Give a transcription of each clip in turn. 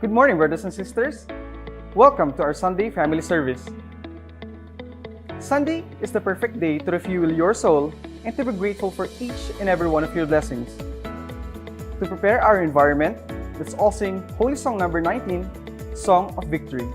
Good morning, brothers and sisters. Welcome to our Sunday family service. Sunday is the perfect day to refuel your soul and to be grateful for each and every one of your blessings. To prepare our environment, let's all sing Holy Song number 19, Song of Victory.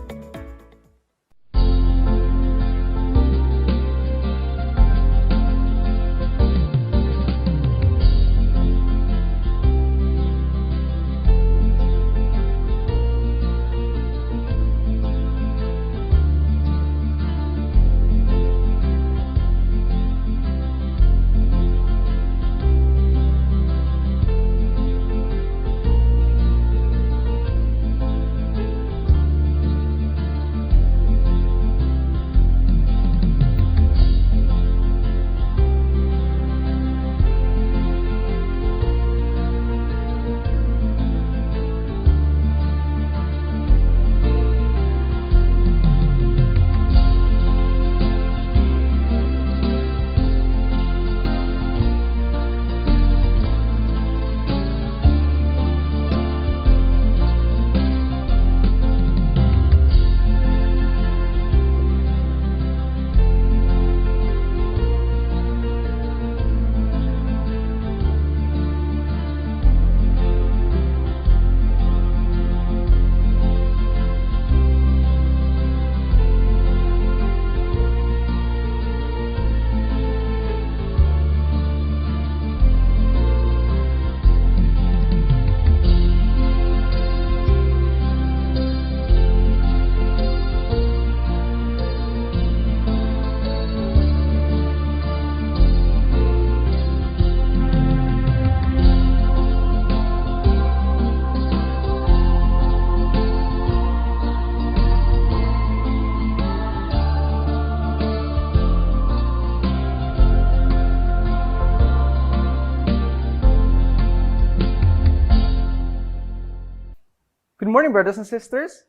Good morning, brothers and sisters.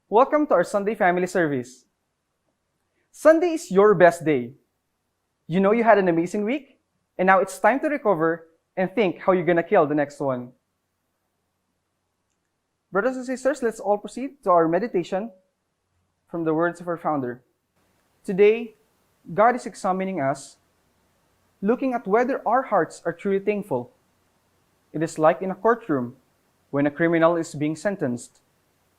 Welcome to our Sunday family service. Sunday is your best day. You know you had an amazing week, and now it's time to recover and think how you're gonna kill the next one. Brothers and sisters, let's all proceed to our meditation from the words of our founder. Today, God is examining us, looking at whether our hearts are truly thankful. It is like in a courtroom when a criminal is being sentenced.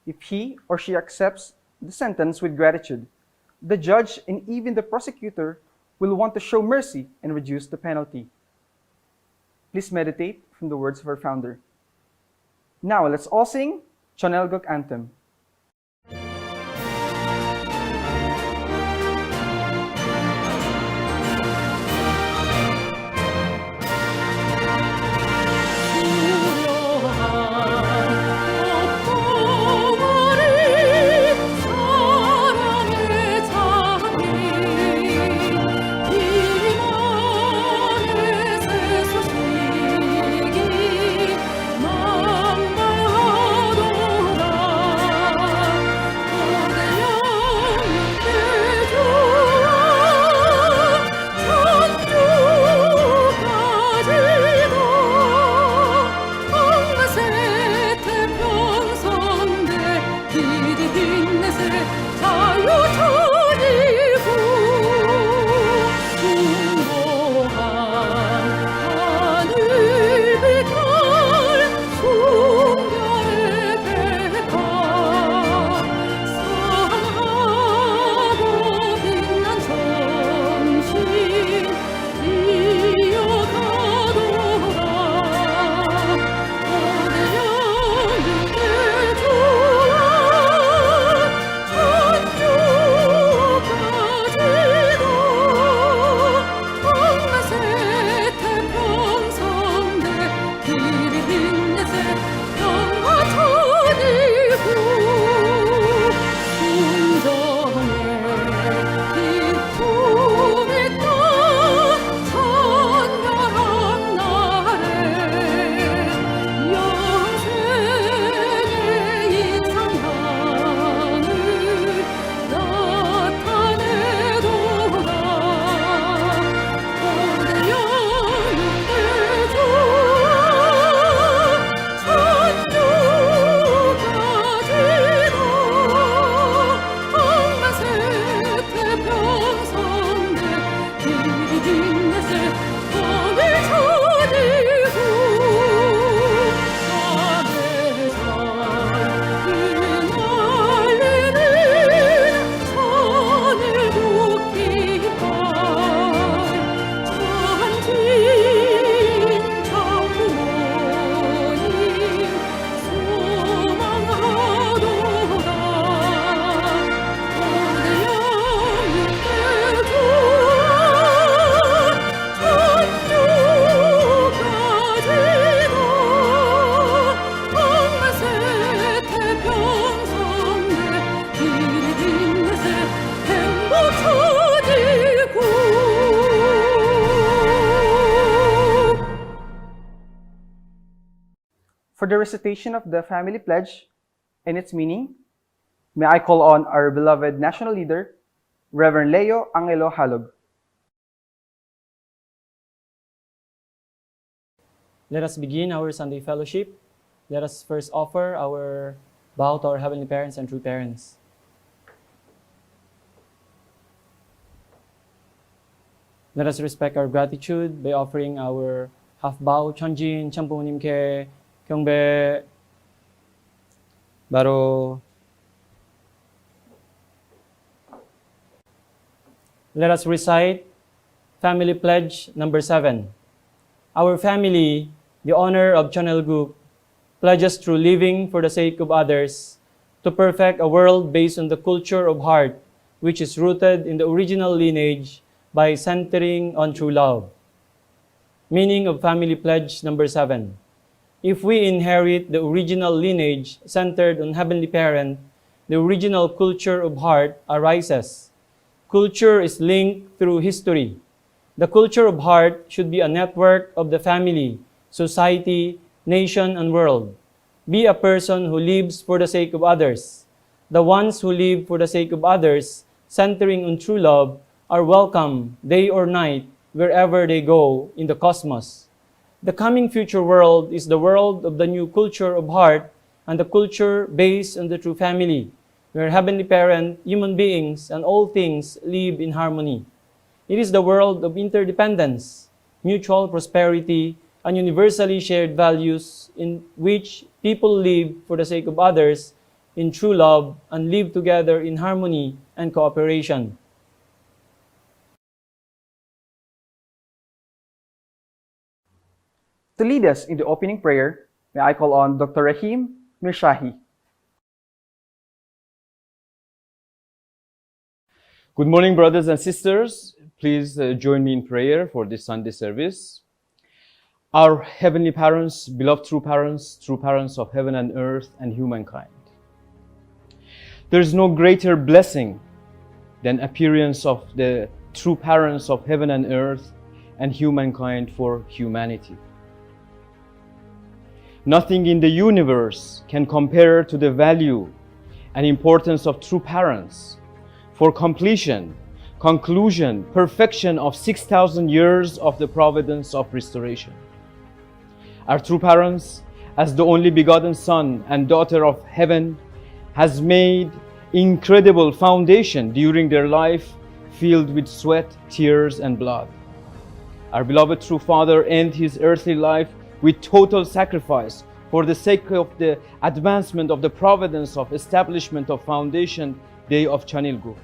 If he or she accepts the sentence with gratitude, the judge and even the prosecutor will want to show mercy and reduce the penalty. Please meditate from the words of our founder. Now let's all sing Chonelgok Anthem. the recitation of the family pledge and its meaning, may I call on our beloved national leader, Reverend Leo Angelo Halog. Let us begin our Sunday fellowship. Let us first offer our vow to our heavenly parents and true parents. Let us respect our gratitude by offering our half bow 천진 참부모님께 경배. 바로. Let us recite Family Pledge number 7. Our family, the honor of Chanelguk, pledges through living for the sake of others to perfect a world based on the culture of heart, which is rooted in the original lineage by centering on true love. Meaning of Family Pledge number 7. If we inherit the original lineage centered on Heavenly Parent, the original culture of heart arises. Culture is linked through history. The culture of heart should be a network of the family, society, nation, and world. Be a person who lives for the sake of others. The ones who live for the sake of others, centering on true love, are welcome day or night wherever they go in the cosmos. The coming future world is the world of the new culture of heart and the culture based on the true family, where Heavenly Parent, human beings, and all things live in harmony. It is the world of interdependence, mutual prosperity, and universally shared values in which people live for the sake of others in true love and live together in harmony and cooperation. To lead us in the opening prayer, may I call on Dr. Rahim Mirshahi. Good morning, brothers and sisters. Please join me in prayer for this Sunday service. Our heavenly parents, beloved true parents of heaven and earth and humankind. There is no greater blessing than appearance of the true parents of heaven and earth and humankind for humanity. Nothing in the universe can compare to the value and importance of true parents for completion, conclusion, perfection of 6,000 years of the providence of restoration. Our true parents, as the only begotten Son and daughter of heaven, has made incredible foundation during their life filled with sweat, tears, and blood. Our beloved true Father ended his earthly life with total sacrifice for the sake of the advancement of the providence of establishment of foundation day of Chanilguk.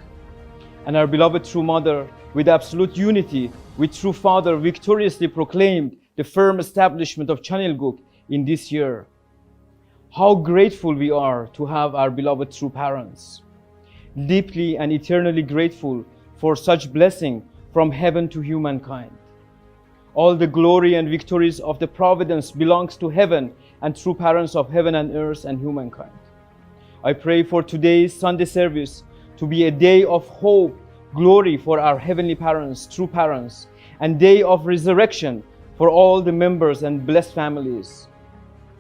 And our beloved true Mother, with absolute unity, with true Father, victoriously proclaimed the firm establishment of Chanilguk in this year. How grateful we are to have our beloved true parents. Deeply and eternally grateful for such blessing from heaven to humankind. All the glory and victories of the providence belongs to heaven and true parents of heaven and earth and humankind. I pray for today's Sunday service to be a day of hope, glory for our heavenly parents, true parents, and day of resurrection for all the members and blessed families.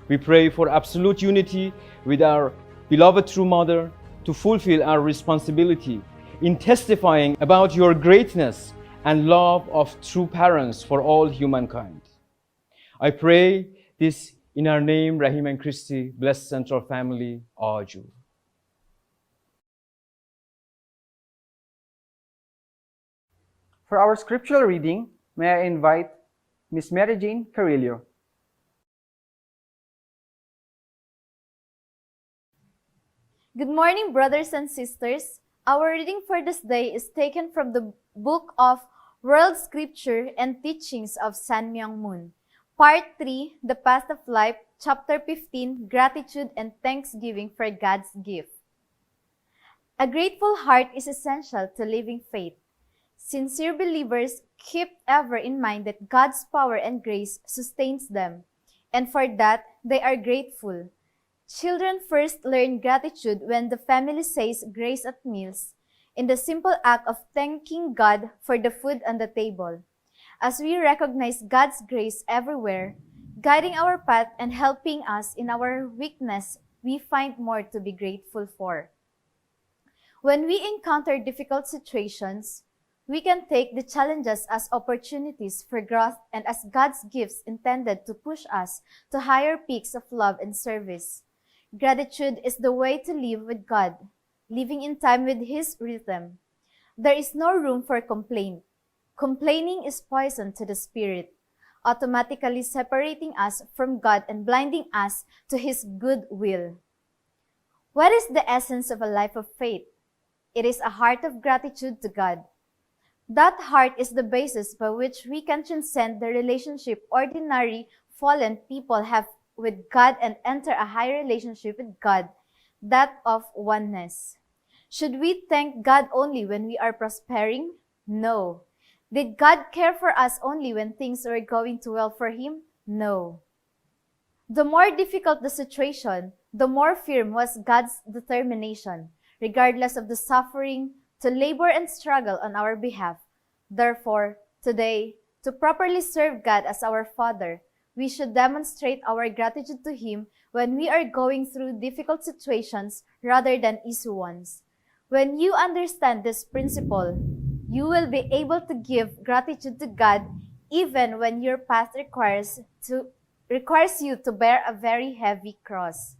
We pray for absolute unity with our beloved true Mother to fulfill our responsibility in testifying about your greatness and love of true parents for all humankind. I pray this in our name, Rahim and Christy, blessed central family, Aju. For our scriptural reading, may I invite Ms. Mary Jane Carillo. Good morning, brothers and sisters. Our reading for this day is taken from the book of World Scripture and Teachings of San Myung Moon, Part 3, The Path of Life, Chapter 15, Gratitude and Thanksgiving for God's Gift. A grateful heart is essential to living faith. Sincere believers keep ever in mind that God's power and grace sustains them, and for that they are grateful. Children first learn gratitude when the family says grace at meals, in the simple act of thanking God for the food on the table. As we recognize God's grace everywhere, guiding our path and helping us in our weakness, we find more to be grateful for. When we encounter difficult situations, we can take the challenges as opportunities for growth and as God's gifts intended to push us to higher peaks of love and service. Gratitude is the way to live with God, living in time with His rhythm. There is no room for complaint. Complaining is poison to the spirit, automatically separating us from God and blinding us to His good will. What is the essence of a life of faith? It is a heart of gratitude to God. That heart is the basis by which we can transcend the relationship ordinary fallen people have with God and enter a higher relationship with God, that of oneness. Should we thank God only when we are prospering? No. Did God care for us only when things were going too well for Him? No. The more difficult the situation, the more firm was God's determination, regardless of the suffering, to labor and struggle on our behalf. Therefore, today, to properly serve God as our Father, we should demonstrate our gratitude to Him when we are going through difficult situations rather than easy ones. When you understand this principle, you will be able to give gratitude to God even when your path requires you to bear a very heavy cross.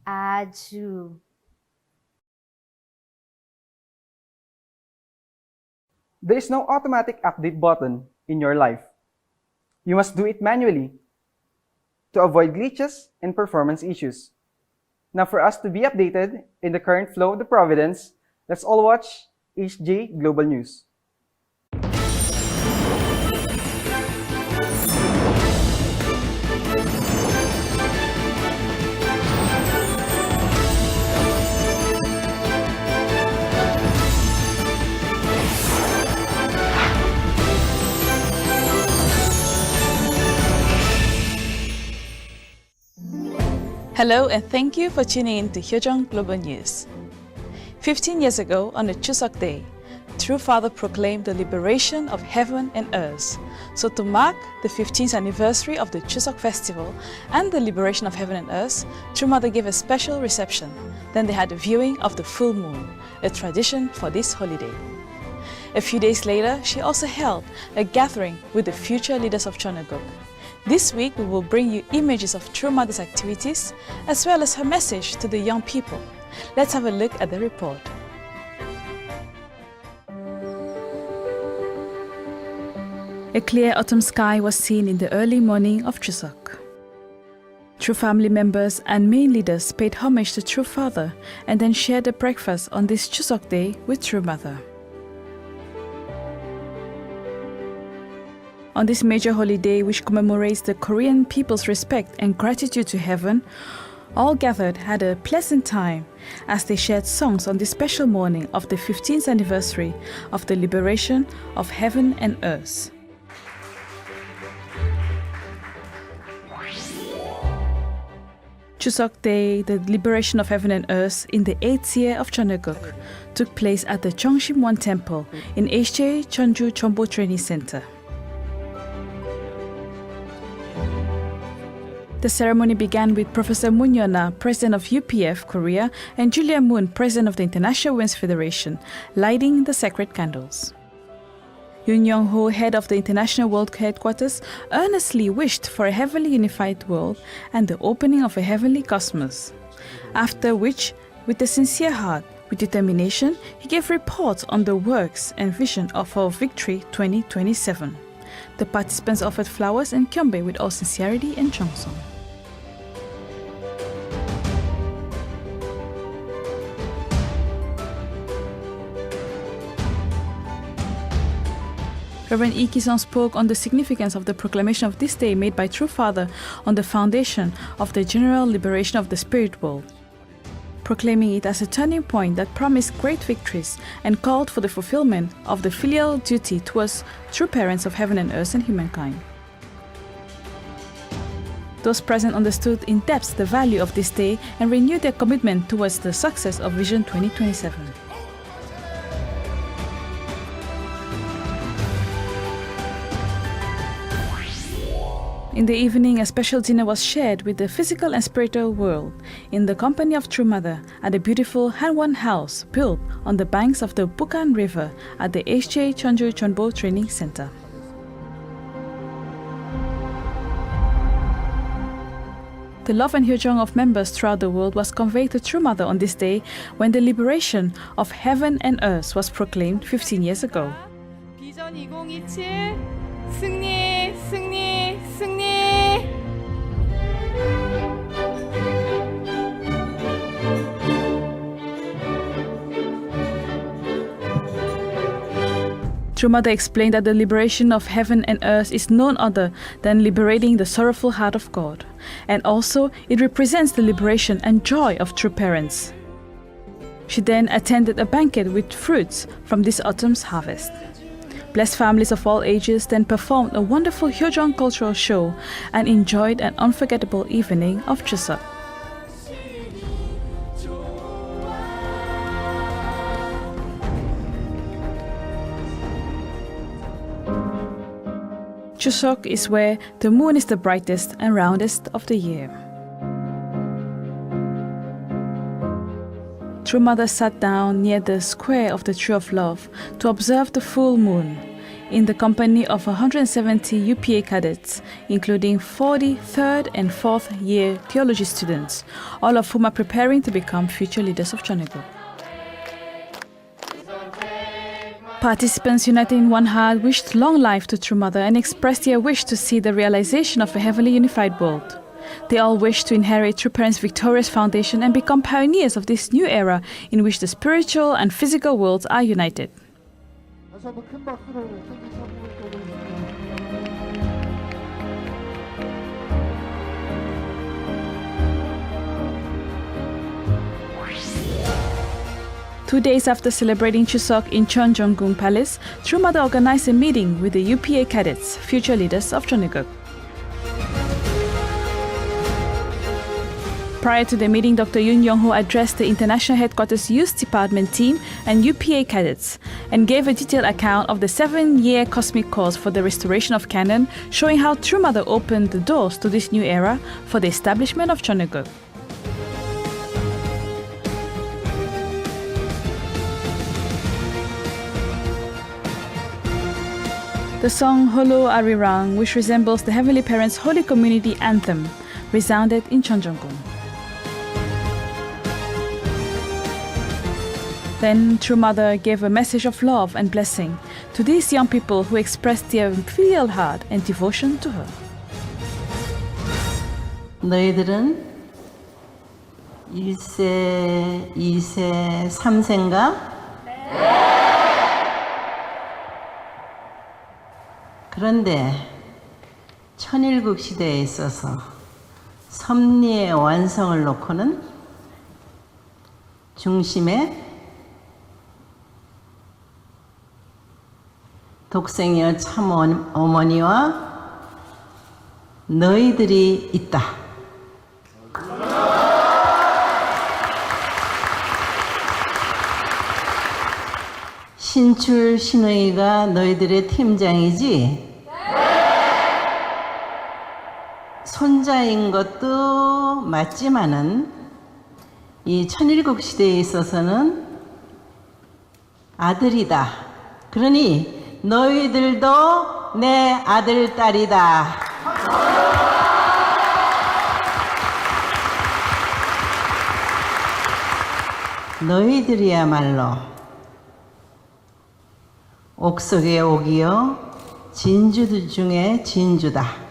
Adieu. There is no automatic update button in your life. You must do it manually to avoid glitches and performance issues. Now, for us to be updated in the current flow of the Providence, let's all watch HJ Global News. Hello and thank you for tuning in to Hyojong Global News. 15 years ago, on the Chuseok Day, True Father proclaimed the liberation of heaven and earth. So to mark the 15th anniversary of the Chuseok Festival and the liberation of heaven and earth, True Mother gave a special reception. Then they had a viewing of the full moon, a tradition for this holiday. A few days later, she also held a gathering with the future leaders of Cheongguk. This week, we will bring you images of True Mother's activities, as well as her message to the young people. Let's have a look at the report. A clear autumn sky was seen in the early morning of Chuseok. True family members and main leaders paid homage to True Father and then shared a breakfast on this Chuseok Day with True Mother. On this major holiday, which commemorates the Korean people's respect and gratitude to heaven, all gathered had a pleasant time as they shared songs on this special morning of the 15th anniversary of the liberation of heaven and earth. Chuseok Day, the liberation of heaven and earth in the 8th year of Cheongguk, took place at the Cheongshimwon Temple in HJ Cheonju Chombo Training Center. The ceremony began with Professor Moon Yeona, President of UPF Korea, and Julia Moon, President of the International Women's Federation, lighting the sacred candles. Yoon Young-ho, head of the International World Headquarters, earnestly wished for a heavenly unified world and the opening of a heavenly cosmos. After which, with a sincere heart, with determination, he gave reports on the works and vision of our Victory 2027. The participants offered flowers and kyombe with all sincerity and cheongsong. Reverend Lee Ki-sung spoke on the significance of the proclamation of this day made by True Father on the foundation of the general liberation of the spirit world, proclaiming it as a turning point that promised great victories and called for the fulfillment of the filial duty towards true parents of heaven and earth and humankind. Those present understood in depth the value of this day and renewed their commitment towards the success of Vision 2027. In the evening, a special dinner was shared with the physical and spiritual world in the company of True Mother at the beautiful Hanwon house built on the banks of the Bukan River at the HJ Chonju Chonbo Training Center. The love and hyojong of members throughout the world was conveyed to True Mother on this day when the liberation of heaven and earth was proclaimed 15 years ago. 비전 2027 승리 승리 승리. True Mother explained that the liberation of heaven and earth is none other than liberating the sorrowful heart of God, and also it represents the liberation and joy of true parents. She then attended a banquet with fruits from this autumn's harvest. Blessed families of all ages then performed a wonderful Hyojong cultural show and enjoyed an unforgettable evening of Chuseok. Chuseok is where the moon is the brightest and roundest of the year. True Mother sat down near the square of the Tree of Love to observe the full moon in the company of 170 UPA cadets, including 40 third and fourth year theology students, all of whom are preparing to become future leaders of Cheongguk. Participants united in one heart wished long life to True Mother and expressed their wish to see the realization of a heavenly unified world. They all wished to inherit True Parents' victorious foundation and become pioneers of this new era in which the spiritual and physical worlds are united. 다시 한번 큰 박수로 생일 선물 드리겠습니다. 2 days after celebrating Chuseok in Cheonjonggung Palace, True Mother organized a meeting with the UPA cadets, future leaders of Cheongguk. Prior to the meeting, Dr. Yoon Young-ho addressed the International Headquarters Youth Department team and UPA cadets and gave a detailed account of the 7-year cosmic course for the restoration of canon, showing how True Mother opened the doors to this new era for the establishment of Cheongguk. The song Holo Arirang, which resembles the Heavenly Parents' Holy Community Anthem, resounded in Cheonjonggung. Then True Mother gave a message of love and blessing to these young people who expressed their filial heart and devotion to her. 너희들은 1세, 2세, 3세인가? 그런데 천일국 시대에 있어서 섭리의 완성을 놓고는 중심에 독생이여 참 어머니와 너희들이 있다. 신출 신의가 너희들의 팀장이지? 손자인 것도 맞지만은 이 천일국 시대에 있어서는 아들이다. 그러니 너희들도 내 아들, 딸이다. 너희들이야말로 옥속의 옥이요 진주 중에 진주다.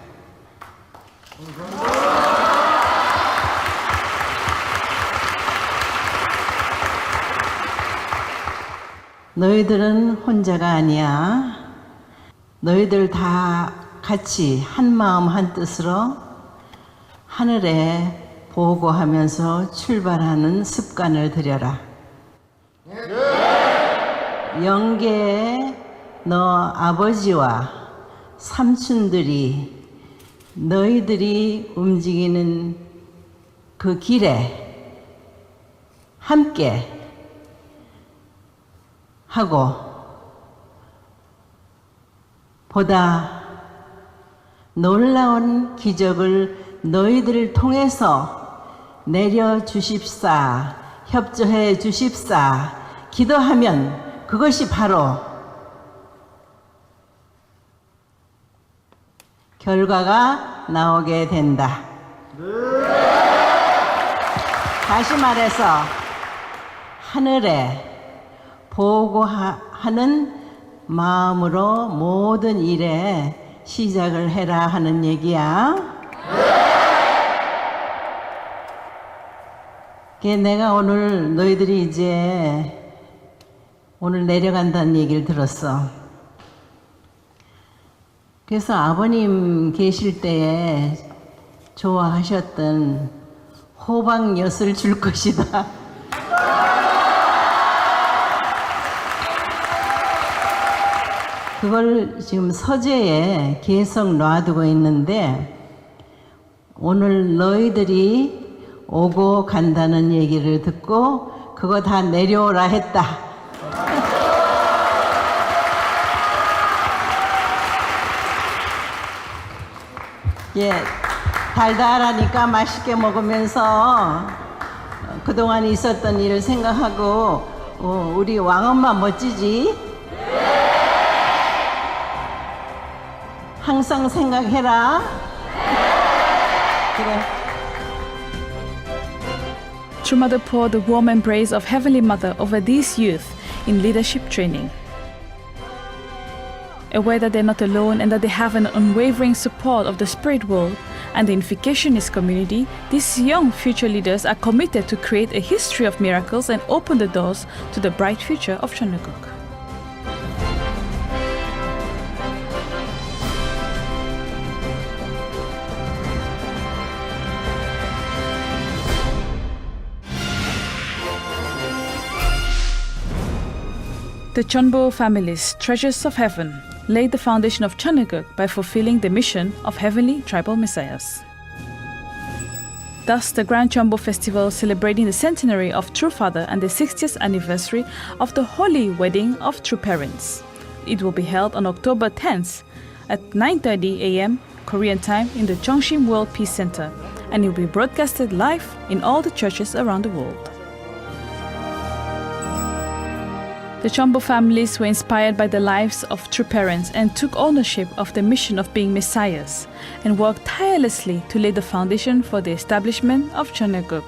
너희들은 혼자가 아니야. 너희들 다 같이 한 마음 한 뜻으로 하늘에 보고하면서 출발하는 습관을 들여라. 영계에 너 아버지와 삼촌들이 너희들이 움직이는 그 길에 함께 하고 보다 놀라운 기적을 너희들을 통해서 내려 주십사, 협조해 주십사, 기도하면 그것이 바로 결과가 나오게 된다. 다시 말해서 하늘에 보고하는 마음으로 모든 일에 시작을 해라 하는 얘기야. 내가 오늘 너희들이 이제 오늘 내려간다는 얘기를 들었어. 그래서 아버님 계실 때에 좋아하셨던 호박엿을 줄 것이다. 그걸 지금 서재에 계속 놔두고 있는데 오늘 너희들이 오고 간다는 얘기를 듣고 그거 다 내려오라 했다. 예, 달달하니까 맛있게 먹으면서 그동안 있었던 일을 생각하고 우리 왕엄마 멋지지? 항상 생각해라. 그래. True Mother poured the warm embrace of Heavenly Mother over these youth in leadership training. Aware that they're not alone and that they have an unwavering support of the spirit world and the Unificationist community, these young future leaders are committed to create a history of miracles and open the doors to the bright future of Chanukuk. The Chonbo families, treasures of heaven, laid the foundation of Chanukuk by fulfilling the mission of heavenly tribal messiahs. Thus, the Grand Chonbo Festival celebrating the centenary of True Father and the 60th anniversary of the holy wedding of True Parents. It will be held on October 10th at 9:30 a.m. Korean time in the Chongshim World Peace Center, and it will be broadcasted live in all the churches around the world. The Chonbo families were inspired by the lives of true parents and took ownership of the mission of being messiahs and worked tirelessly to lay the foundation for the establishment of Chanukuk.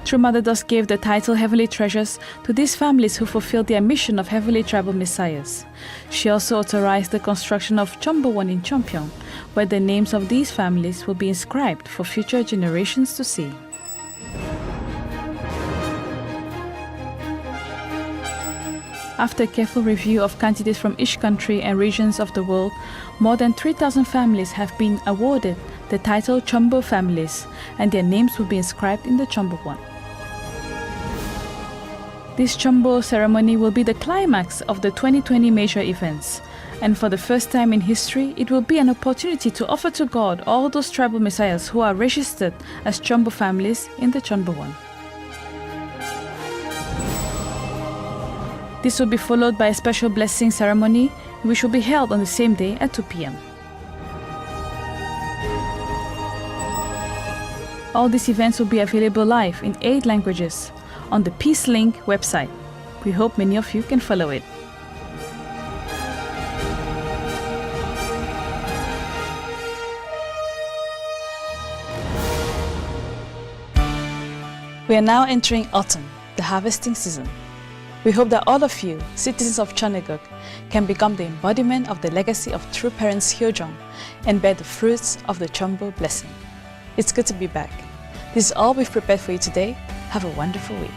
True Mother thus gave the title Heavenly Treasures to these families who fulfilled their mission of heavenly tribal messiahs. She also authorized the construction of Chonbo One in Cheongpyeong, where the names of these families will be inscribed for future generations to see. After a careful review of candidates from each country and regions of the world, more than 3,000 families have been awarded the title Chonbo Families, and their names will be inscribed in the Chonbo One. This Chonbo ceremony will be the climax of the 2020 major events, and for the first time in history, it will be an opportunity to offer to God all those tribal messiahs who are registered as Chonbo families in the Chonbo One. This will be followed by a special blessing ceremony, which will be held on the same day at 2 p.m. All these events will be available live in 8 languages on the Peace Link website. We hope many of you can follow it. We are now entering autumn, the harvesting season. We hope that all of you, citizens of Chanukuk, can become the embodiment of the legacy of true parents Hyojong and bear the fruits of the Chonbo blessing. It's good to be back. This is all we've prepared for you today. Have a wonderful week.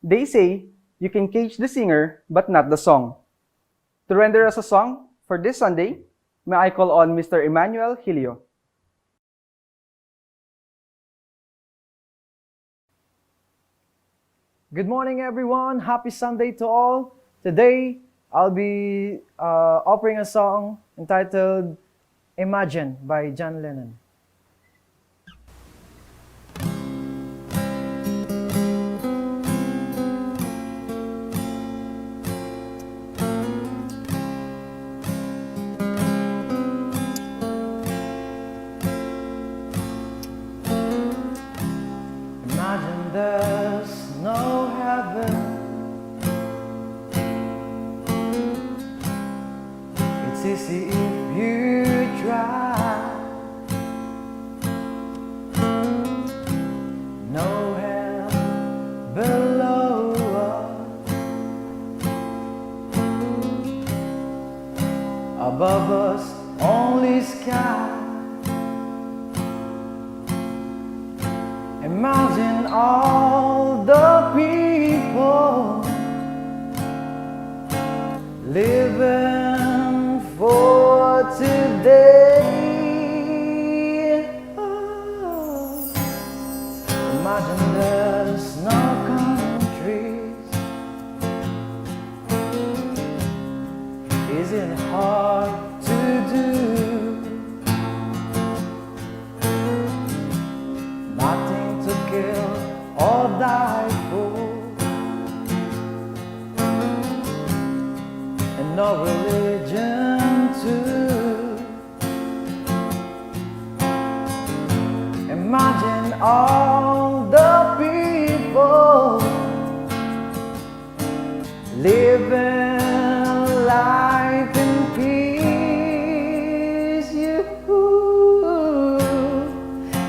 They say you can cage the singer, but not the song. To render us a song for this Sunday, may I call on Mr. Emmanuel Hilio. Good morning, everyone. Happy Sunday to all. Today, I'll be offering a song entitled Imagine by John Lennon. Imagine there's no heaven. It's easy if you try. No hell below us. Above us, only sky. Imagine all the people living for today. Oh. Imagine there's no countries. Isn't it hard to do? Nothing to kill or die for, and no religion too. Imagine all the people living life in peace.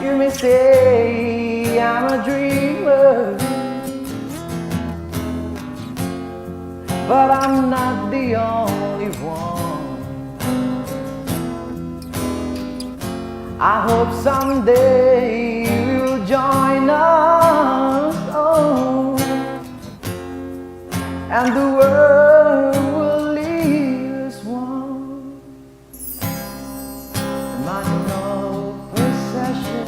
You may say I'm a dreamer, but I'm not the only one. I hope someday you'll join us, oh, and the world will leave us one. Imagine no possession.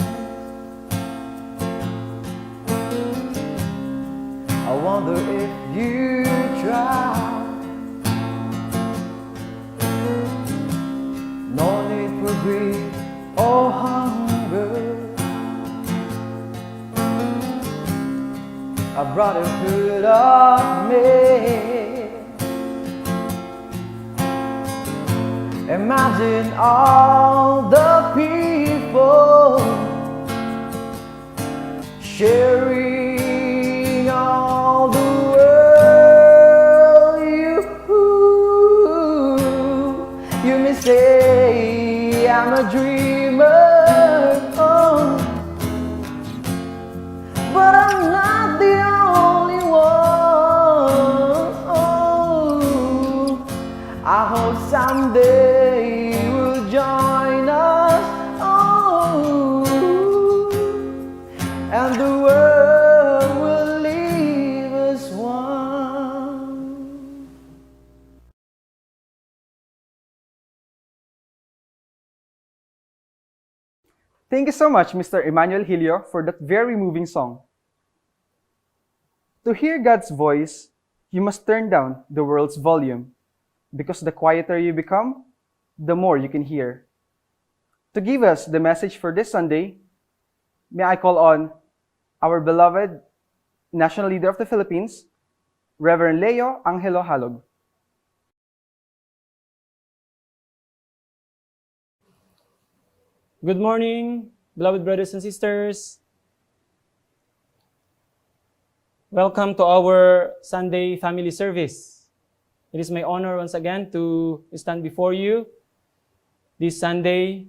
I wonder if you try. No need for greed or hunger. A brotherhood of men. Imagine all the people sharing all the world. You may say I'm a dreamer, oh, but I'm not the only one. Oh, I hope someday you'll join us, oh, and the world will leave us one. Thank you so much, Mr. Emmanuel Hilio, for that very moving song. To hear God's voice, you must turn down the world's volume, because the quieter you become, the more you can hear. To give us the message for this Sunday, may I call on our beloved National Leader of the Philippines, Reverend Leo Angelo Halog. Good morning, beloved brothers and sisters. Welcome to our Sunday family service. It is my honor once again to stand before you this Sunday,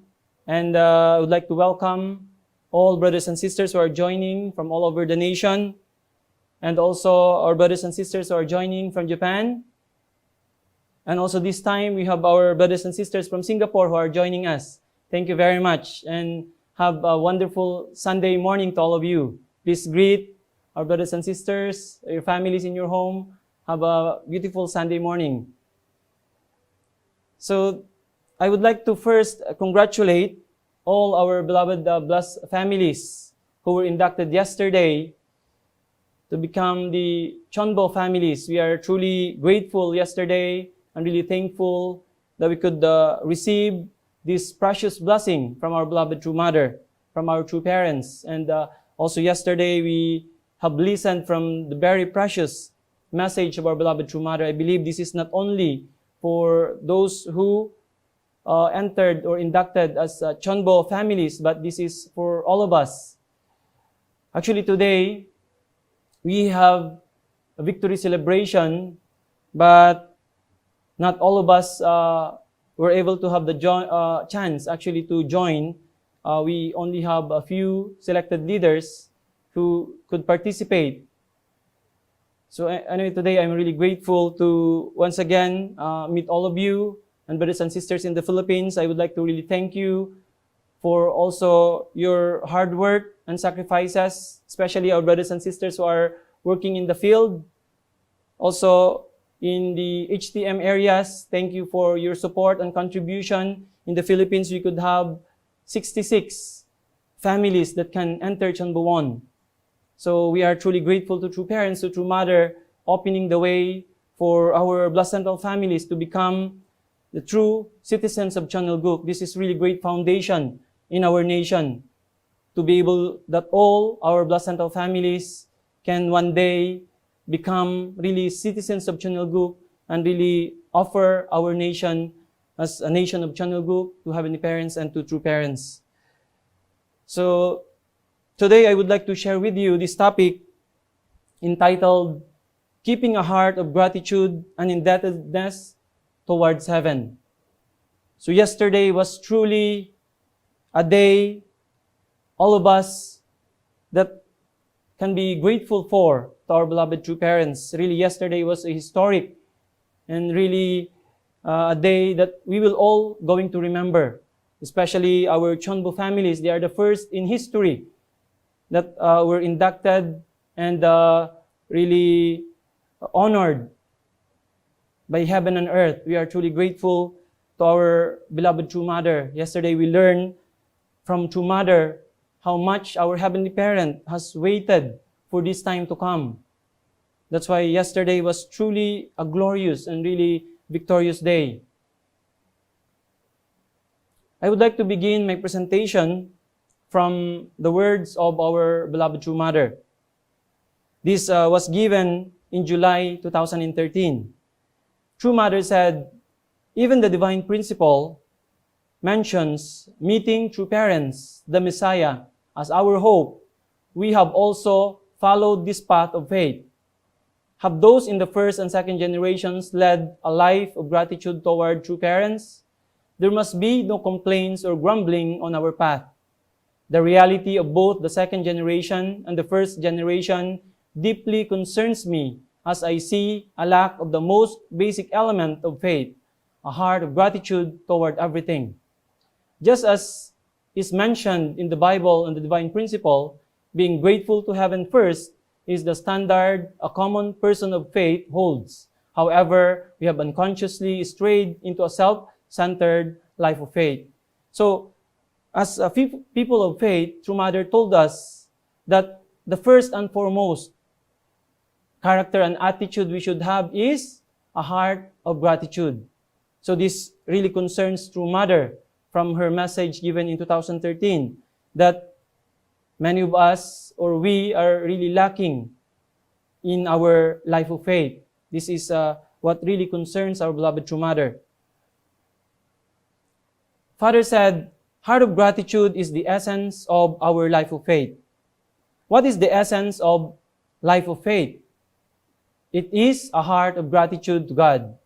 and I would like to welcome all brothers and sisters who are joining from all over the nation, and also our brothers and sisters who are joining from Japan. And also this time we have our brothers and sisters from Singapore who are joining us. Thank you very much, and have a wonderful Sunday morning to all of you. Please greet our brothers and sisters, your families in your home. Have a beautiful Sunday morning. So I would like to first congratulate all our beloved blessed families who were inducted yesterday to become the Chonbo families. We are truly grateful yesterday and really thankful that we could receive this precious blessing from our beloved true mother, from our true parents. And also yesterday we have listened from the very precious message of our beloved true mother. I believe this is not only for those who entered or inducted as Chonbo families, but this is for all of us. Actually, today, we have a victory celebration, but not all of us were able to have the chance actually to join. We only have a few selected leaders who could participate. So anyway, today I'm really grateful to once again meet all of you and brothers and sisters in the Philippines. I would like to really thank you for also your hard work and sacrifices, especially our brothers and sisters who are working in the field. Also, in the HTM areas, thank you for your support and contribution. In the Philippines, we could have 66 families that can enter Chonbuwon. So we are truly grateful to True Parents, to True Mother, opening the way for our Blessed Central families to become the true citizens of Chonilguk. This is really great foundation in our nation to be able that all our Blessed Central families can one day become really citizens of Chonilguk and really offer our nation as a nation of Chonilguk to Heavenly Parents and to True Parents. So today I would like to share with you this topic entitled Keeping a Heart of Gratitude and Indebtedness Towards Heaven. So yesterday was truly a day all of us that can be grateful for to our beloved True Parents. Really, yesterday was a historic and really a day that we will all going to remember, especially our Chonbo families. They are the first in history that were inducted and really honored by heaven and earth. We are truly grateful to our beloved True Mother. Yesterday we learned from True Mother how much our Heavenly Parent has waited for this time to come. That's why yesterday was truly a glorious and really victorious day. I would like to begin my presentation from the words of our beloved True Mother. This was given in July 2013. True Mother said, even the divine principle mentions meeting true parents, the Messiah, as our hope. We have also followed this path of faith. Have those in the first and second generations led a life of gratitude toward true parents? There must be no complaints or grumbling on our path. The reality of both the second generation and the first generation deeply concerns me as I see a lack of the most basic element of faith, a heart of gratitude toward everything. Just as is mentioned in the Bible and the divine principle, being grateful to heaven first is the standard a common person of faith holds. However, we have unconsciously strayed into a self-centered life of faith. So, as a people of faith, True Mother told us that the first and foremost character and attitude we should have is a heart of gratitude. So this really concerns True Mother from her message given in 2013 that many of us or we are really lacking in our life of faith. This is what really concerns our beloved True Mother. Father said, heart of gratitude is the essence of our life of faith. What is the essence of life of faith? It is a heart of gratitude to God.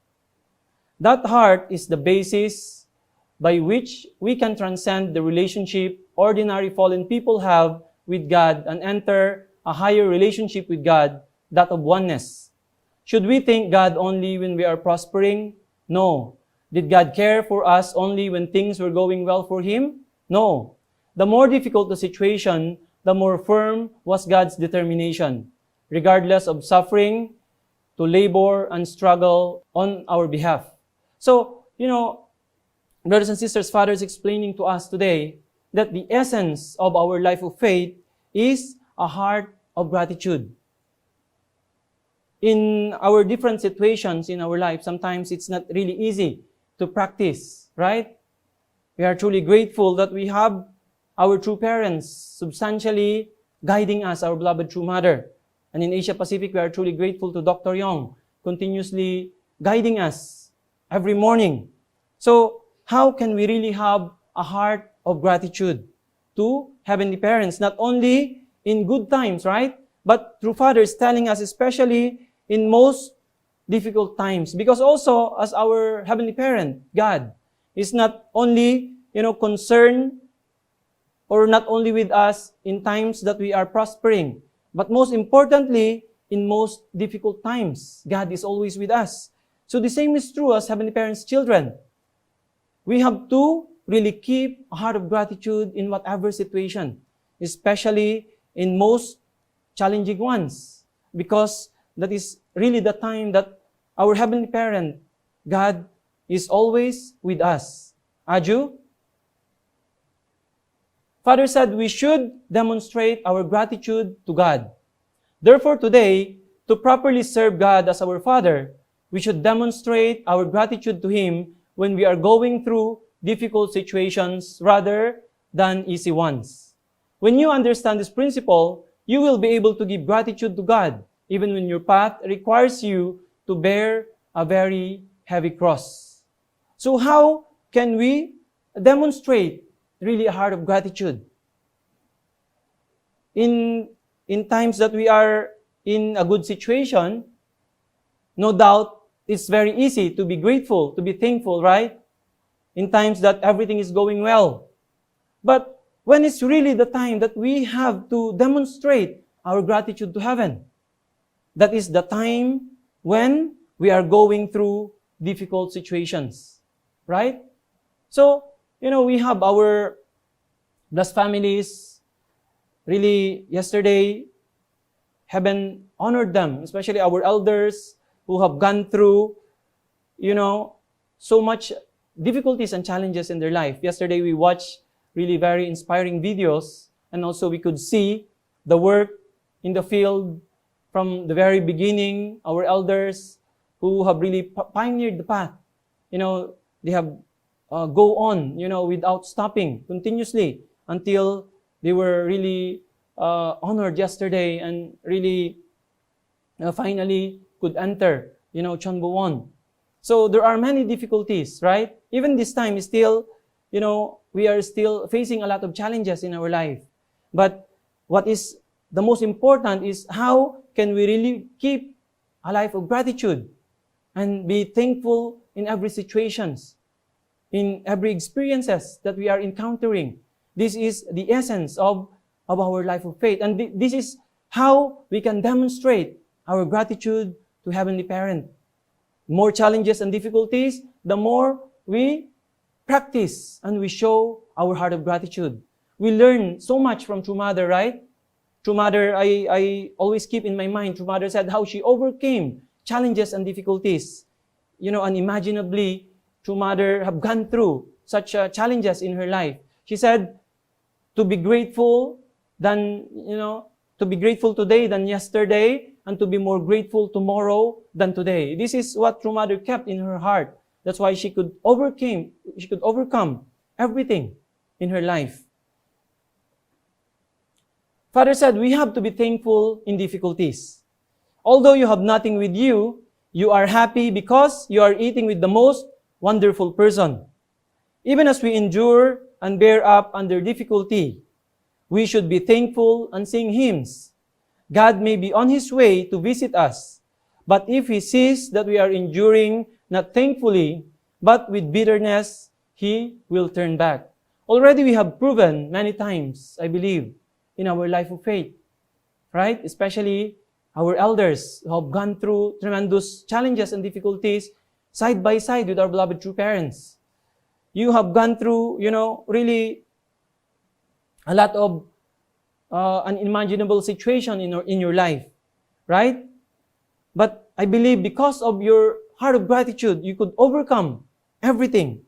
That heart is the basis by which we can transcend the relationship ordinary fallen people have with God and enter a higher relationship with God, that of oneness. Should we thank God only when we are prospering? No. Did God care for us only when things were going well for Him? No. The more difficult the situation, the more firm was God's determination, regardless of suffering, to labor and struggle on our behalf. So, brothers and sisters, Father is explaining to us today that the essence of our life of faith is a heart of gratitude. in our different situations in our life, sometimes it's not really easy to practice, right? We are truly grateful that we have our true parents substantially guiding us, our beloved true mother. And in Asia Pacific, we are truly grateful to Dr. Yong, continuously guiding us every morning. So, how can we really have a heart of gratitude to heavenly parents, not only in good times, right? But through fathers telling us, especially in most difficult times. Because also, as our heavenly parent, God, is not only, concerned or not only with us in times that we are prospering, but most importantly, in most difficult times, God is always with us. So the same is true as heavenly parents' children. We have to really keep a heart of gratitude in whatever situation, especially in most challenging ones, because that is really the time that our heavenly parent, God, is always with us. Aju? Father said we should demonstrate our gratitude to God. Therefore today, to properly serve God as our Father, we should demonstrate our gratitude to Him when we are going through difficult situations rather than easy ones. When you understand this principle, you will be able to give gratitude to God even when your path requires you to bear a very heavy cross. So how can we demonstrate really a heart of gratitude? In times that we are in a good situation, no doubt it's very easy to be grateful, to be thankful, right? In times that everything is going well. But when it's really the time that we have to demonstrate our gratitude to heaven, that is the time when we are going through difficult situations, right? So, we have our blessed families. Really, yesterday, heaven honored them, especially our elders who have gone through, so much difficulties and challenges in their life. Yesterday, we watched really very inspiring videos, and also we could see the work in the field from the very beginning, our elders who have really pioneered the path. They have go on, without stopping continuously until they were really honored yesterday and really finally could enter, Chonbuwon. So there are many difficulties, right? Even this time is still, we are still facing a lot of challenges in our life. But what is the most important is how can we really keep a life of gratitude and be thankful in every situations, in every experiences that we are encountering. This is the essence of our life of faith. And this is how we can demonstrate our gratitude to Heavenly Parent. More challenges and difficulties, the more we practice and we show our heart of gratitude. We learn so much from True Mother, right? True Mother, I always keep in my mind, True Mother said how she overcame challenges and difficulties. Unimaginably, True Mother have gone through such challenges in her life. She said, to be grateful to be grateful today than yesterday, and to be more grateful tomorrow than today. This is what True Mother kept in her heart. That's why she could overcome everything in her life. Father said, we have to be thankful in difficulties. Although you have nothing with you, you are happy because you are eating with the most wonderful person. Even as we endure and bear up under difficulty, we should be thankful and sing hymns. God may be on His way to visit us, but if He sees that we are enduring not thankfully, but with bitterness, He will turn back. Already we have proven many times, I believe, in our life of faith, right? Especially our elders who have gone through tremendous challenges and difficulties side by side with our beloved true parents. You have gone through, really a lot of unimaginable situation in your life, right? But I believe because of your heart of gratitude, you could overcome everything.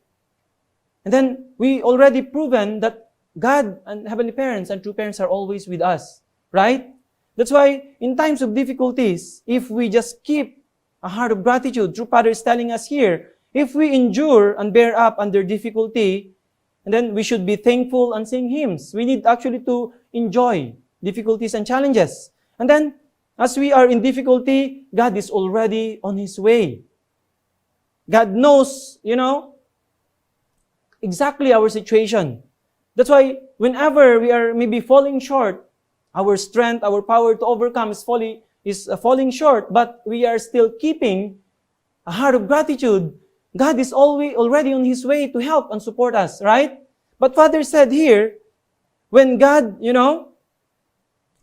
And then we already proven that God and Heavenly Parents and true parents are always with us, right? That's why in times of difficulties, if we just keep a heart of gratitude, true Father is telling us here, if we endure and bear up under difficulty, and then we should be thankful and sing hymns. We need actually to enjoy difficulties and challenges. And then, as we are in difficulty, God is already on His way. God knows, exactly our situation. That's why whenever we are maybe falling short, our strength, our power to overcome is falling short, but we are still keeping a heart of gratitude. God is already on His way to help and support us, right? But Father said here, when God,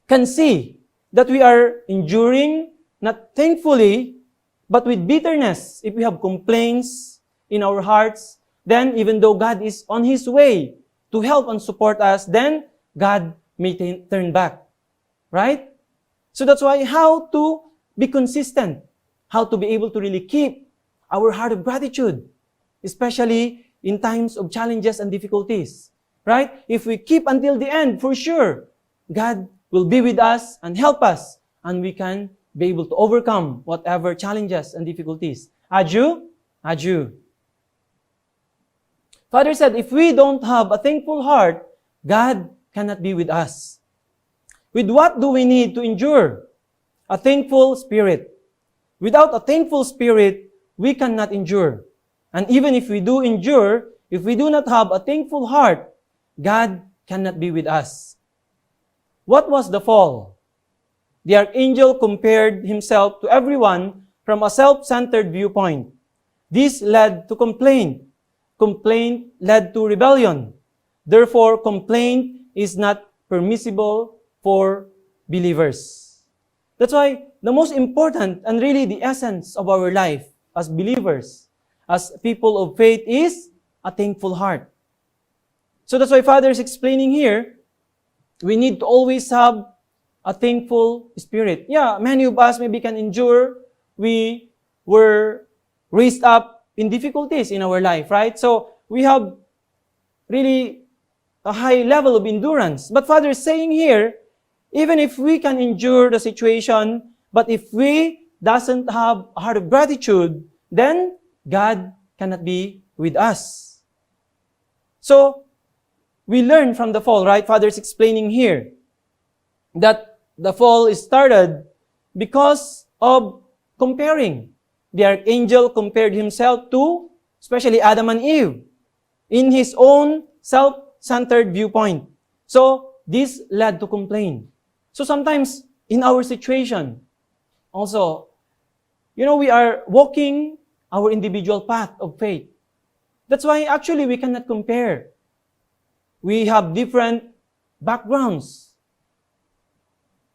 can see that we are enduring, not thankfully, but with bitterness, if we have complaints in our hearts, then even though God is on His way to help and support us, then God may turn back. Right? So that's why how to be consistent, how to be able to really keep our heart of gratitude, especially in times of challenges and difficulties. Right? If we keep until the end, for sure, God will be with us and help us, and we can be able to overcome whatever challenges and difficulties. Aju? Aju. Father said, if we don't have a thankful heart, God cannot be with us. With what do we need to endure? A thankful spirit. Without a thankful spirit, we cannot endure. And even if we do endure, if we do not have a thankful heart, God cannot be with us. What was the fall? The archangel compared himself to everyone from a self-centered viewpoint. This led to complaint. Complaint led to rebellion. Therefore, complaint is not permissible for believers. That's why the most important and really the essence of our life as believers, as people of faith, is a thankful heart. So that's why Father is explaining here, we need to always have a thankful spirit. Yeah, many of us maybe can endure. We were raised up in difficulties in our life, right? So we have really a high level of endurance. But Father is saying here, even if we can endure the situation, but if we doesn't have a heart of gratitude, then God cannot be with us. So, we learn from the fall, right? Father is explaining here that the fall is started because of comparing. The archangel compared himself to, especially Adam and Eve, in his own self-centered viewpoint. So, this led to complaint. So sometimes, in our situation, also, we are walking our individual path of faith. That's why actually we cannot compare. We have different backgrounds.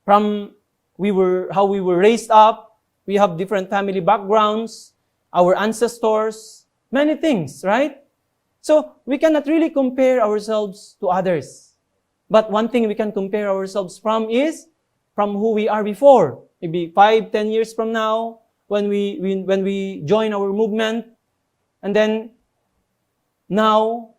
From how we were raised up, we have different family backgrounds, our ancestors, many things, right? So we cannot really compare ourselves to others. But one thing we can compare ourselves from is from who we are before. Maybe 5-10 years from now, when we join our movement, and then now,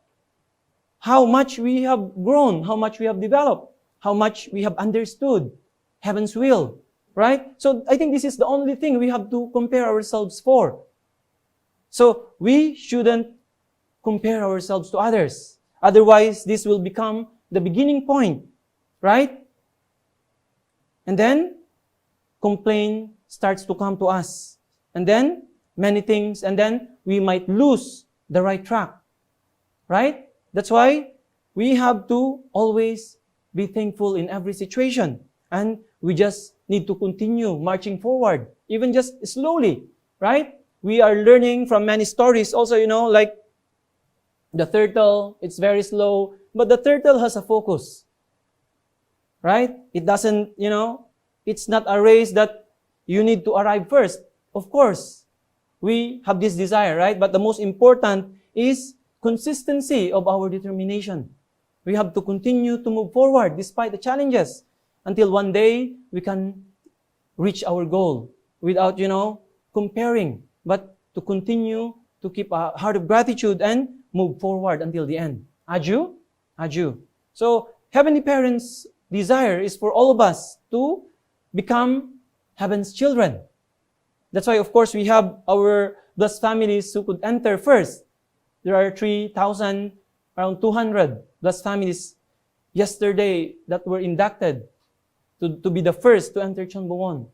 how much we have grown, how much we have developed, how much we have understood heaven's will, right? So I think this is the only thing we have to compare ourselves for. So we shouldn't compare ourselves to others. Otherwise, this will become the beginning point, right? And then, complaint starts to come to us. And then, many things, and then we might lose the right track, right? That's why we have to always be thankful in every situation. And we just need to continue marching forward, even just slowly, right? We are learning from many stories also, like the turtle, it's very slow, but the turtle has a focus, right? It doesn't, it's not a race that you need to arrive first. Of course, we have this desire, right? But the most important is consistency of our determination. We have to continue to move forward despite the challenges until one day we can reach our goal without, comparing, but to continue to keep a heart of gratitude and move forward until the end. Aju? Aju. So, Heavenly Parents' desire is for all of us to become heaven's children. That's why, of course, we have our blessed families who could enter first. There are 3,000, around 200 blessed families yesterday that were inducted to be the first to enter Chonbowon.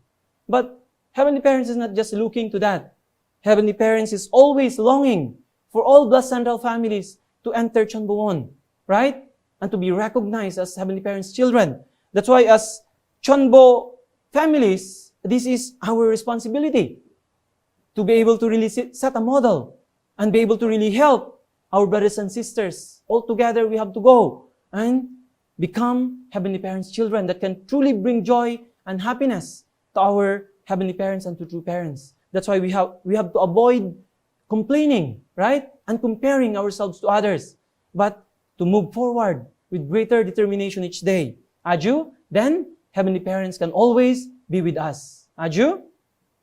But Heavenly Parents is not just looking to that. Heavenly Parents is always longing for all blessed central families to enter Chonbowon, right? And to be recognized as Heavenly Parents' children. That's why as Chonbo families, this is our responsibility to be able to really set a model and be able to really help our brothers and sisters. All together, we have to go and become Heavenly Parents' children that can truly bring joy and happiness to our Heavenly Parents and to true parents. That's why we have to avoid complaining, right? And comparing ourselves to others, but to move forward with greater determination each day. Aju, then Heavenly Parents can always be with us. Aju?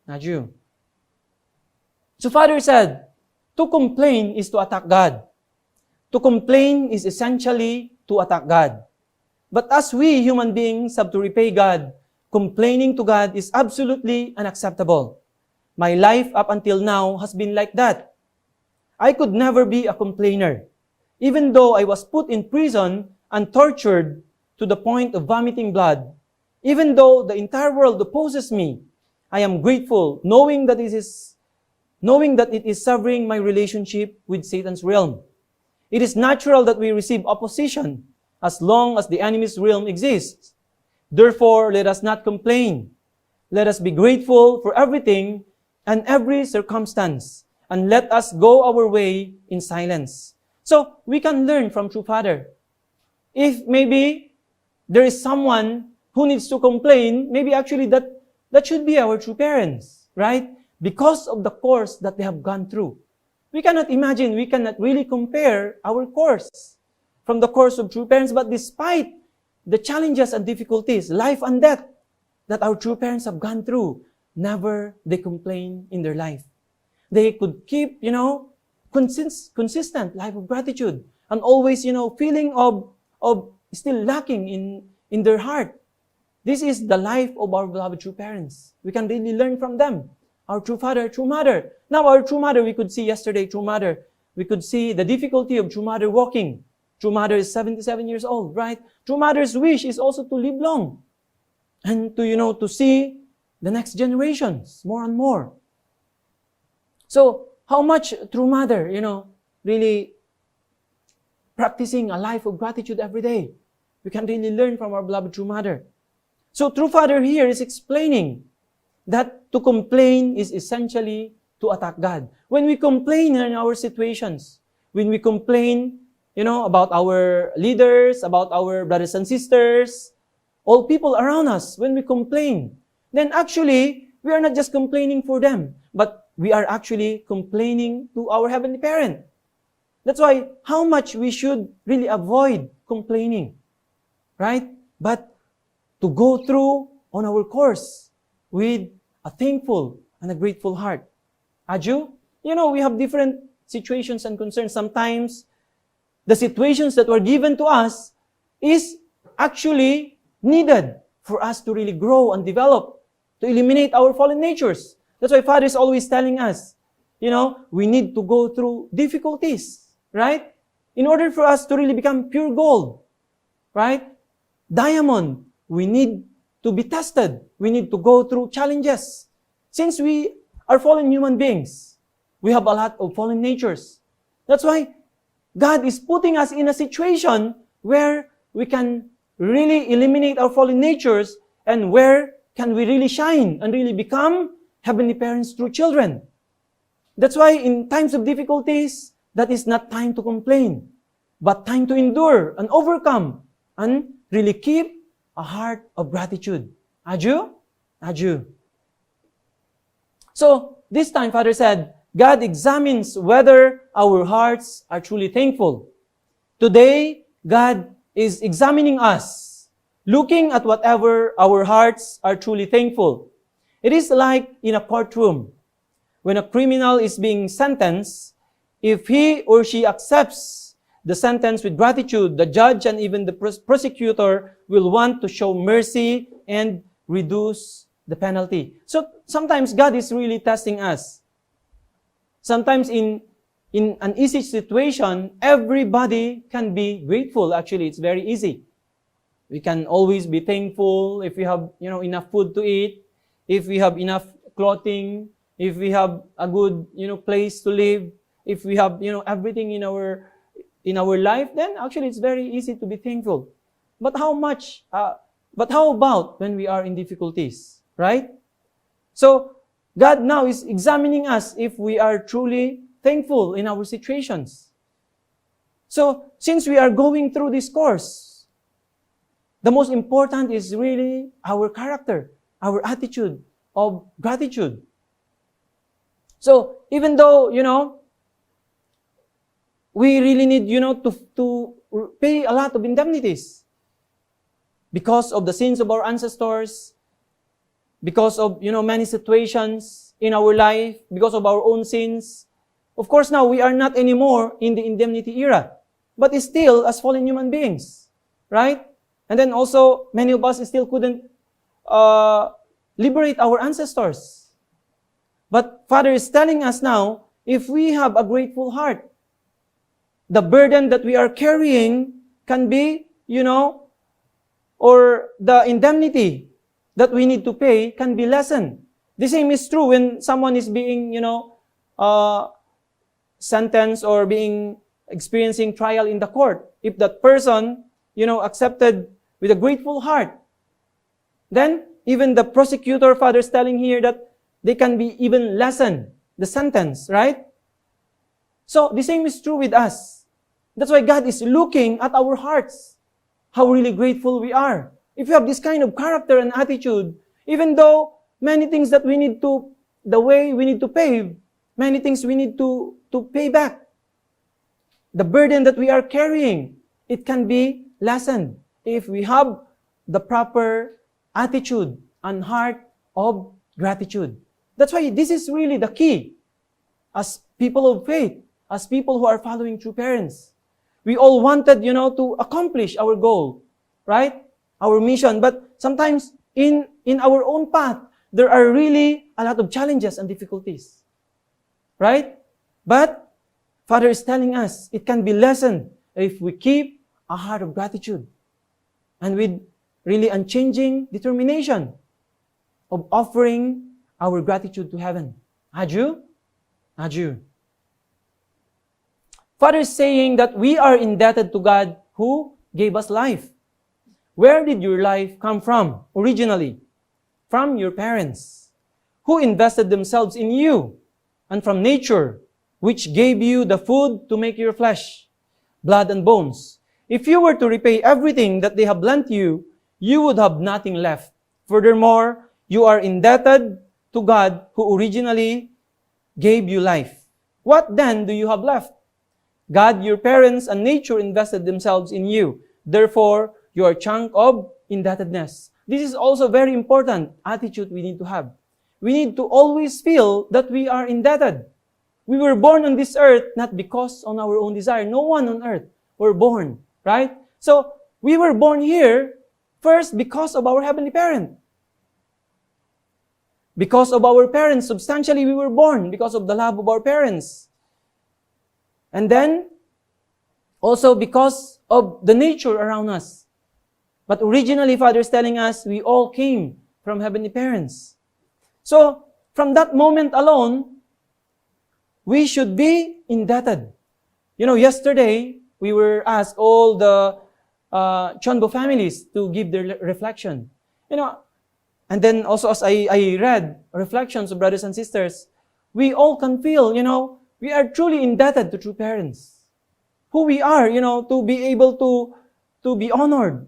Aju. So Father said, to complain is to attack God. To complain is essentially to attack God. But as we human beings have to repay God, complaining to God is absolutely unacceptable. My life up until now has been like that. I could never be a complainer. Even though I was put in prison and tortured to the point of vomiting blood, even though the entire world opposes me, I am grateful knowing that it is severing my relationship with Satan's realm. It is natural that we receive opposition as long as the enemy's realm exists. Therefore, let us not complain. Let us be grateful for everything and every circumstance, and let us go our way in silence. So, we can learn from True Father. If maybe there is someone who needs to complain, maybe actually that should be our true parents, right? Because of the course that they have gone through. We cannot imagine, we cannot really compare our course from the course of true parents, but despite the challenges and difficulties, life and death, that our true parents have gone through, never they complain in their life. They could keep, consistent life of gratitude and always, feeling of still lacking in their heart. This is the life of our beloved true parents. We can really learn from them. Our true father, true mother. Now our true mother, we could see yesterday, true mother. We could see the difficulty of true mother walking. True mother is 77 years old, right? True mother's wish is also to live long. And to see the next generations more and more. So, how much true mother, really practicing a life of gratitude every day. We can really learn from our beloved true mother. So, true father here is explaining that to complain is essentially to attack God. When we complain in our situations, when we complain, about our leaders, about our brothers and sisters, all people around us, when we complain, then actually, we are not just complaining for them, but we are actually complaining to our Heavenly Parent. That's why, how much we should really avoid complaining, right? But to go through on our course with a thankful and a grateful heart. Aju, we have different situations and concerns. Sometimes, the situations that were given to us is actually needed for us to really grow and develop, to eliminate our fallen natures. That's why Father is always telling us, we need to go through difficulties, right? In order for us to really become pure gold, right? Diamond, we need to be tested. We need to go through challenges. Since we are fallen human beings, we have a lot of fallen natures. That's why God is putting us in a situation where we can really eliminate our fallen natures and where can we really shine and really become Heavenly Parents' true children. That's why in times of difficulties, that is not time to complain, but time to endure and overcome and really keep a heart of gratitude. Aju? Aju. So, this time, Father said, God examines whether our hearts are truly thankful. Today, God is examining us, looking at whatever our hearts are truly thankful. It is like in a courtroom. When a criminal is being sentenced, if he or she accepts the sentence with gratitude, the judge and even the prosecutor will want to show mercy and reduce the penalty. So sometimes God is really testing us. Sometimes in an easy situation, everybody can be grateful. Actually, it's very easy. We can always be thankful if we have, enough food to eat, if we have enough clothing, if we have a good, place to live, if we have, everything in our life, then actually it's very easy to be thankful. But how about when we are in difficulties, right? So God now is examining us if we are truly thankful in our situations. So since we are going through this course, the most important is really our character, our attitude of gratitude. So even though, we really need, to pay a lot of indemnities because of the sins of our ancestors, because of, many situations in our life, because of our own sins. Of course, now we are not anymore in the indemnity era, but still as fallen human beings, right? And then also, many of us still couldn't liberate our ancestors. But Father is telling us now, if we have a grateful heart, the burden that we are carrying can be, or the indemnity that we need to pay can be lessened. The same is true when someone is being, sentenced or experiencing trial in the court. If that person, accepted with a grateful heart, then even the prosecutor, Father, is telling here that they can be even lessen the sentence, right? So the same is true with us. That's why God is looking at our hearts, how really grateful we are. If you have this kind of character and attitude, even though many things that we need to, the way we need to pay, many things we need to pay back, the burden that we are carrying, it can be lessened if we have the proper attitude and heart of gratitude. That's why this is really the key as people of faith, as people who are following true parents. We all wanted, to accomplish our goal, right? Our mission. But sometimes in our own path, there are really a lot of challenges and difficulties, right? But Father is telling us it can be lessened if we keep a heart of gratitude and with really unchanging determination of offering our gratitude to heaven. Aju? Father is saying that we are indebted to God who gave us life. Where did your life come from originally? From your parents, who invested themselves in you, and from nature, which gave you the food to make your flesh, blood and bones. If you were to repay everything that they have lent you, you would have nothing left. Furthermore, you are indebted to God who originally gave you life. What then do you have left? God, your parents, and nature invested themselves in you. Therefore, you are a chunk of indebtedness. This is also very important attitude we need to have. We need to always feel that we are indebted. We were born on this earth not because on our own desire. No one on earth were born, right? So, we were born here first because of our heavenly parent. Because of our parents, substantially we were born because of the love of our parents. And then, also because of the nature around us. But originally, Father is telling us, we all came from heavenly parents. So, from that moment alone, we should be indebted. Yesterday, we were asked all the Chonbo families to give their reflection. And then also as I read reflections of brothers and sisters, we all can feel, we are truly indebted to true parents. Who we are, to be able to be honored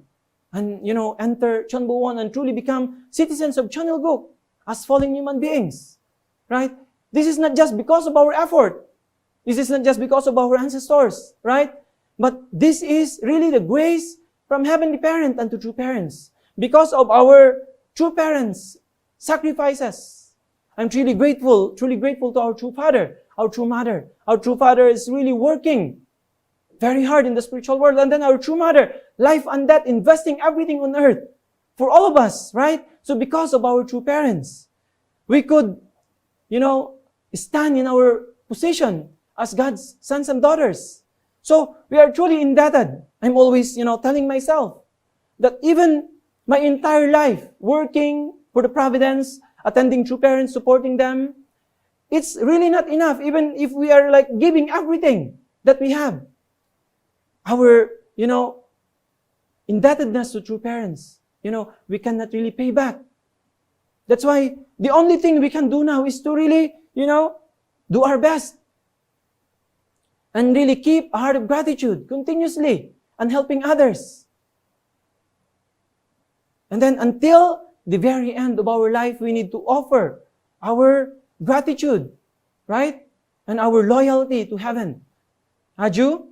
and, enter Chonbo 1 and truly become citizens of Chonilguk as fallen human beings, right? This is not just because of our effort. This is not just because of our ancestors, right? But this is really the grace from heavenly parent and to true parents. Because of our true parents' sacrifices. I'm truly grateful to our true father, our true mother. Our true father is really working very hard in the spiritual world. And then our true mother, life and death, investing everything on earth for all of us, right? So because of our true parents, we could, stand in our position as God's sons and daughters. So we are truly indebted. I'm always, telling myself that even my entire life, working for the providence, attending true parents, supporting them, it's really not enough, even if we are like giving everything that we have. Our, indebtedness to true parents, we cannot really pay back. That's why the only thing we can do now is to really, do our best. And really keep a heart of gratitude continuously and helping others. And then until the very end of our life, we need to offer our gratitude, right? And our loyalty to heaven. Aju?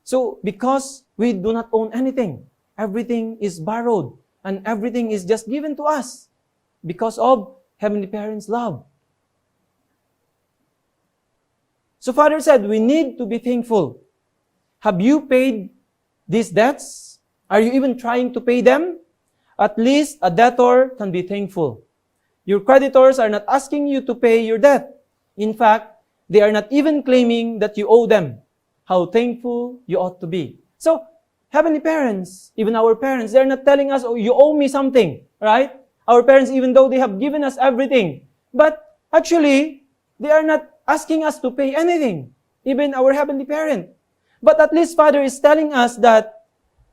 So, because we do not own anything, everything is borrowed, and everything is just given to us because of Heavenly Parents' love. So Father said, we need to be thankful. Have you paid these debts? Are you even trying to pay them? At least a debtor can be thankful. Your creditors are not asking you to pay your debt. In fact, they are not even claiming that you owe them. How thankful you ought to be. So, Heavenly Parents, even our parents, they're not telling us, oh, you owe me something, right? Our parents, even though they have given us everything. But actually, they are not asking us to pay anything. Even our Heavenly Parent. But at least Father is telling us that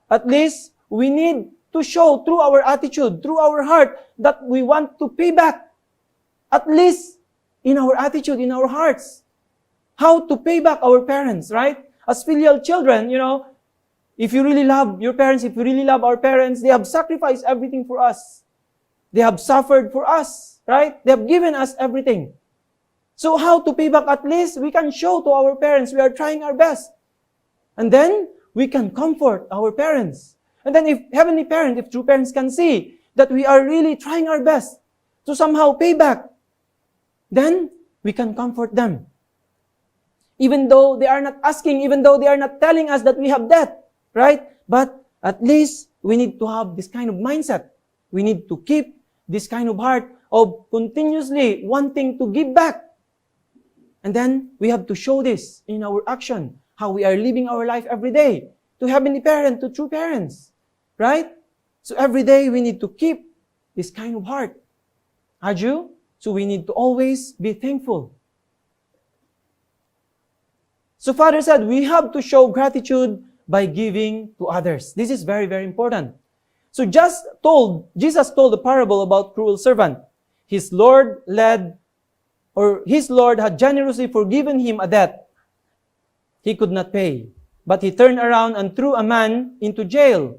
at least we need to show through our attitude, through our heart, that we want to pay back. At least in our attitude, in our hearts. How to pay back our parents, right? As filial children, if you really love your parents, if you really love our parents, they have sacrificed everything for us. They have suffered for us, right? They have given us everything. So how to pay back? At least we can show to our parents we are trying our best. And then we can comfort our parents. And then if Heavenly Parent, if true parents can see that we are really trying our best to somehow pay back, then we can comfort them. Even though they are not asking, even though they are not telling us that we have debt, right? But at least we need to have this kind of mindset. We need to keep this kind of heart of continuously wanting to give back. And then we have to show this in our action, how we are living our life every day to Heavenly Parent, to true parents, right? So every day we need to keep this kind of heart. Aju? So we need to always be thankful. So Father said, we have to show gratitude by giving to others. This is very, very important. So Jesus told the parable about cruel servant. His Lord had generously forgiven him a debt he could not pay. But he turned around and threw a man into jail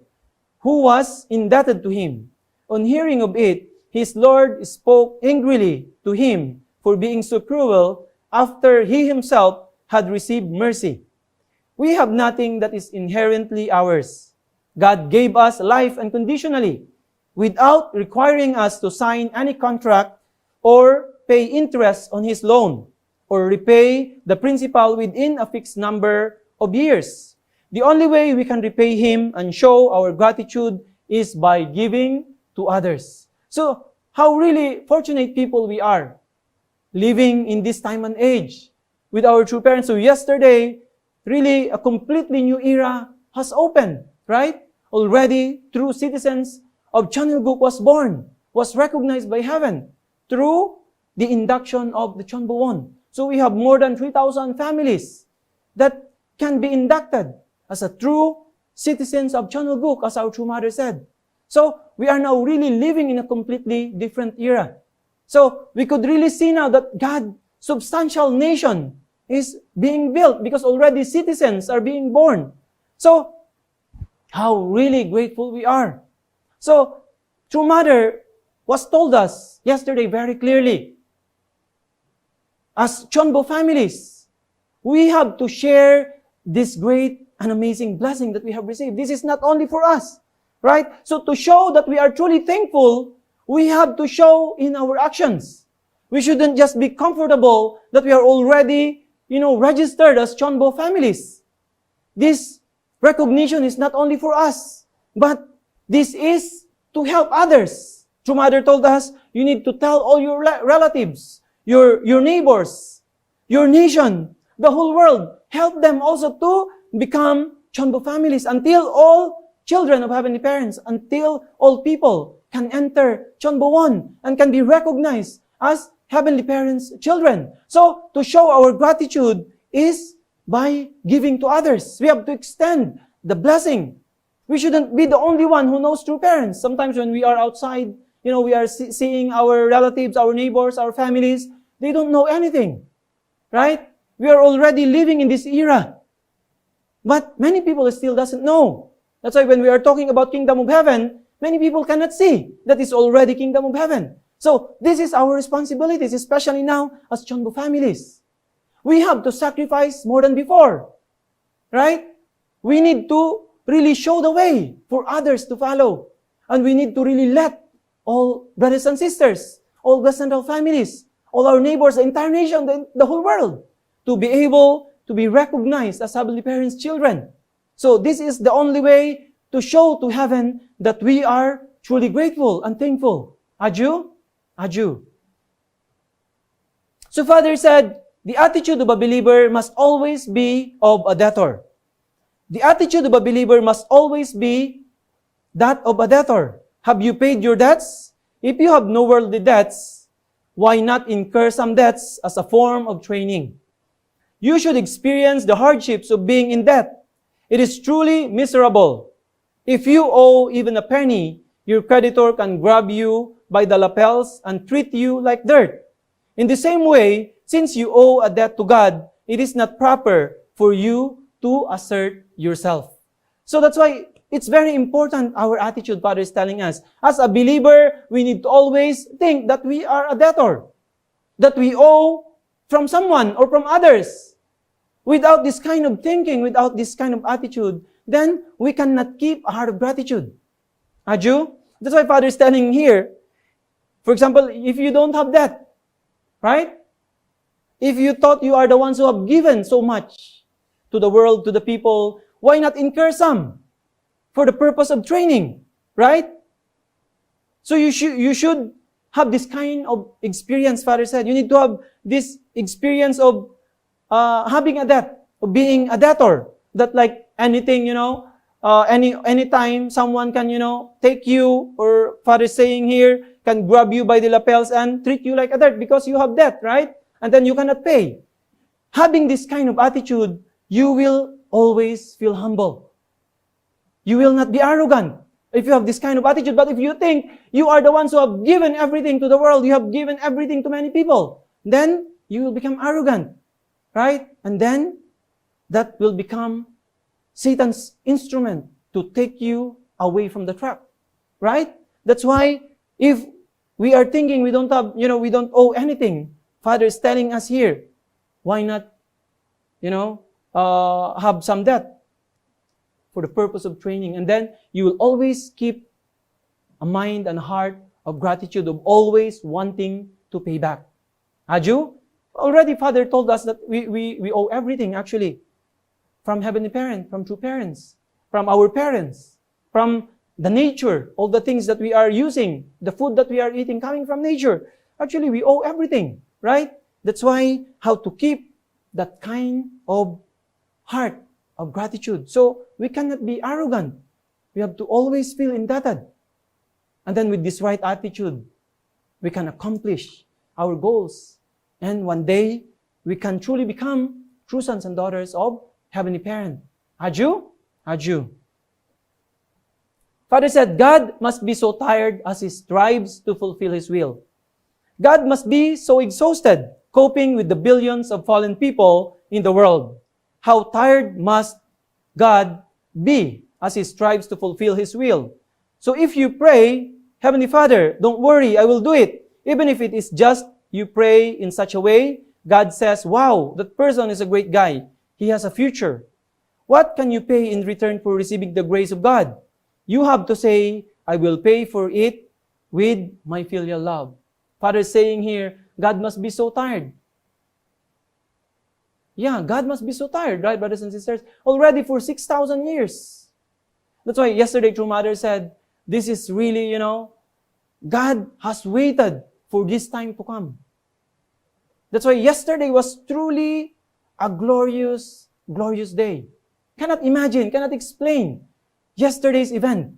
who was indebted to him. On hearing of it, his Lord spoke angrily to him for being so cruel after he himself had received mercy. We have nothing that is inherently ours. God gave us life unconditionally without requiring us to sign any contract or pay interest on His loan or repay the principal within a fixed number of years. The only way we can repay Him and show our gratitude is by giving to others. So, how really fortunate people we are living in this time and age with our true parents. So yesterday, really a completely new era has opened, right? Already, true citizens of Chonbuk was recognized by heaven through the induction of the Chonbowon. So we have more than 3,000 families that can be inducted as a true citizens of Chonbuk, as our true mother said. So we are now really living in a completely different era. So we could really see now that God's substantial nation is being built because already citizens are being born. So how really grateful we are. So true mother was told us yesterday very clearly, as Chonbo families, we have to share this great and amazing blessing that we have received. This is not only for us, right? So to show that we are truly thankful, we have to show in our actions. We shouldn't just be comfortable that we are already, registered as Chonbo families. This recognition is not only for us, but this is to help others. True Mother told us, you need to tell all your relatives, your neighbors, your nation, the whole world. Help them also to become Chonbo families until all children of heavenly parents, until all people can enter Chonbo 1 and can be recognized as heavenly parents' children. So, to show our gratitude is by giving to others. We have to extend the blessing. We shouldn't be the only one who knows true parents. Sometimes when we are outside, we are seeing our relatives, our neighbors, our families, they don't know anything. Right? We are already living in this era. But many people still doesn't know. That's why when we are talking about Kingdom of Heaven, many people cannot see that it's already Kingdom of Heaven. So, this is our responsibilities, especially now as Chonbo families. We have to sacrifice more than before. Right? We need to really show the way for others to follow. And we need to really let all brothers and sisters, all West Central families, all our neighbors, the entire nation, the whole world, to be able to be recognized as heavenly parents' children. So this is the only way to show to heaven that we are truly grateful and thankful. Aju? Aju. So Father said, the attitude of a believer must always be of a debtor. The attitude of a believer must always be that of a debtor. Have you paid your debts? If you have no worldly debts, why not incur some debts as a form of training? You should experience the hardships of being in debt. It is truly miserable. If you owe even a penny, your creditor can grab you by the lapels and treat you like dirt. In the same way, since you owe a debt to God, it is not proper for you to assert yourself. So that's why it's very important, our attitude, Father is telling us. As a believer, we need to always think that we are a debtor, that we owe from someone or from others. Without this kind of thinking, without this kind of attitude, then we cannot keep a heart of gratitude. Aju? That's why Father is telling here, for example, if you don't have that, right? If you thought you are the ones who have given so much to the world, to the people, why not incur some for the purpose of training, right? So you should have this kind of experience, Father said. You need to have this experience of having a debt, of being a debtor. That like anything, anytime someone can, take you, or Father is saying here, can grab you by the lapels and treat you like a debt because you have debt, right? And then you cannot pay. Having this kind of attitude, you will always feel humble. You will not be arrogant if you have this kind of attitude. But if you think you are the ones who have given everything to the world, you have given everything to many people, then you will become arrogant, right? And then that will become Satan's instrument to take you away from the track, right? That's why if we are thinking we don't have, we don't owe anything, Father is telling us here, why not, have some debt for the purpose of training. And then you will always keep a mind and heart of gratitude, of always wanting to pay back. Aju? Already Father told us that we owe everything actually. From heavenly parents, from true parents, from our parents, from the nature, all the things that we are using, the food that we are eating coming from nature. Actually, we owe everything, right? That's why how to keep that kind of heart of gratitude. So we cannot be arrogant. We have to always feel indebted. And then with this right attitude, we can accomplish our goals. And one day, we can truly become true sons and daughters of Heavenly Parent. Aju? Aju. Father said, God must be so tired as He strives to fulfill His will. God must be so exhausted, coping with the billions of fallen people in the world. How tired must God be as He strives to fulfill His will? So if you pray, Heavenly Father, don't worry, I will do it. Even if it is just you pray in such a way, God says, wow, that person is a great guy. He has a future. What can you pay in return for receiving the grace of God? You have to say, I will pay for it with my filial love. Father is saying here, God must be so tired. Yeah, God must be so tired, right, brothers and sisters? Already for 6,000 years. That's why yesterday, True Mother said, this is really, God has waited for this time to come. That's why yesterday was truly a glorious, glorious day. Cannot imagine, cannot explain yesterday's event.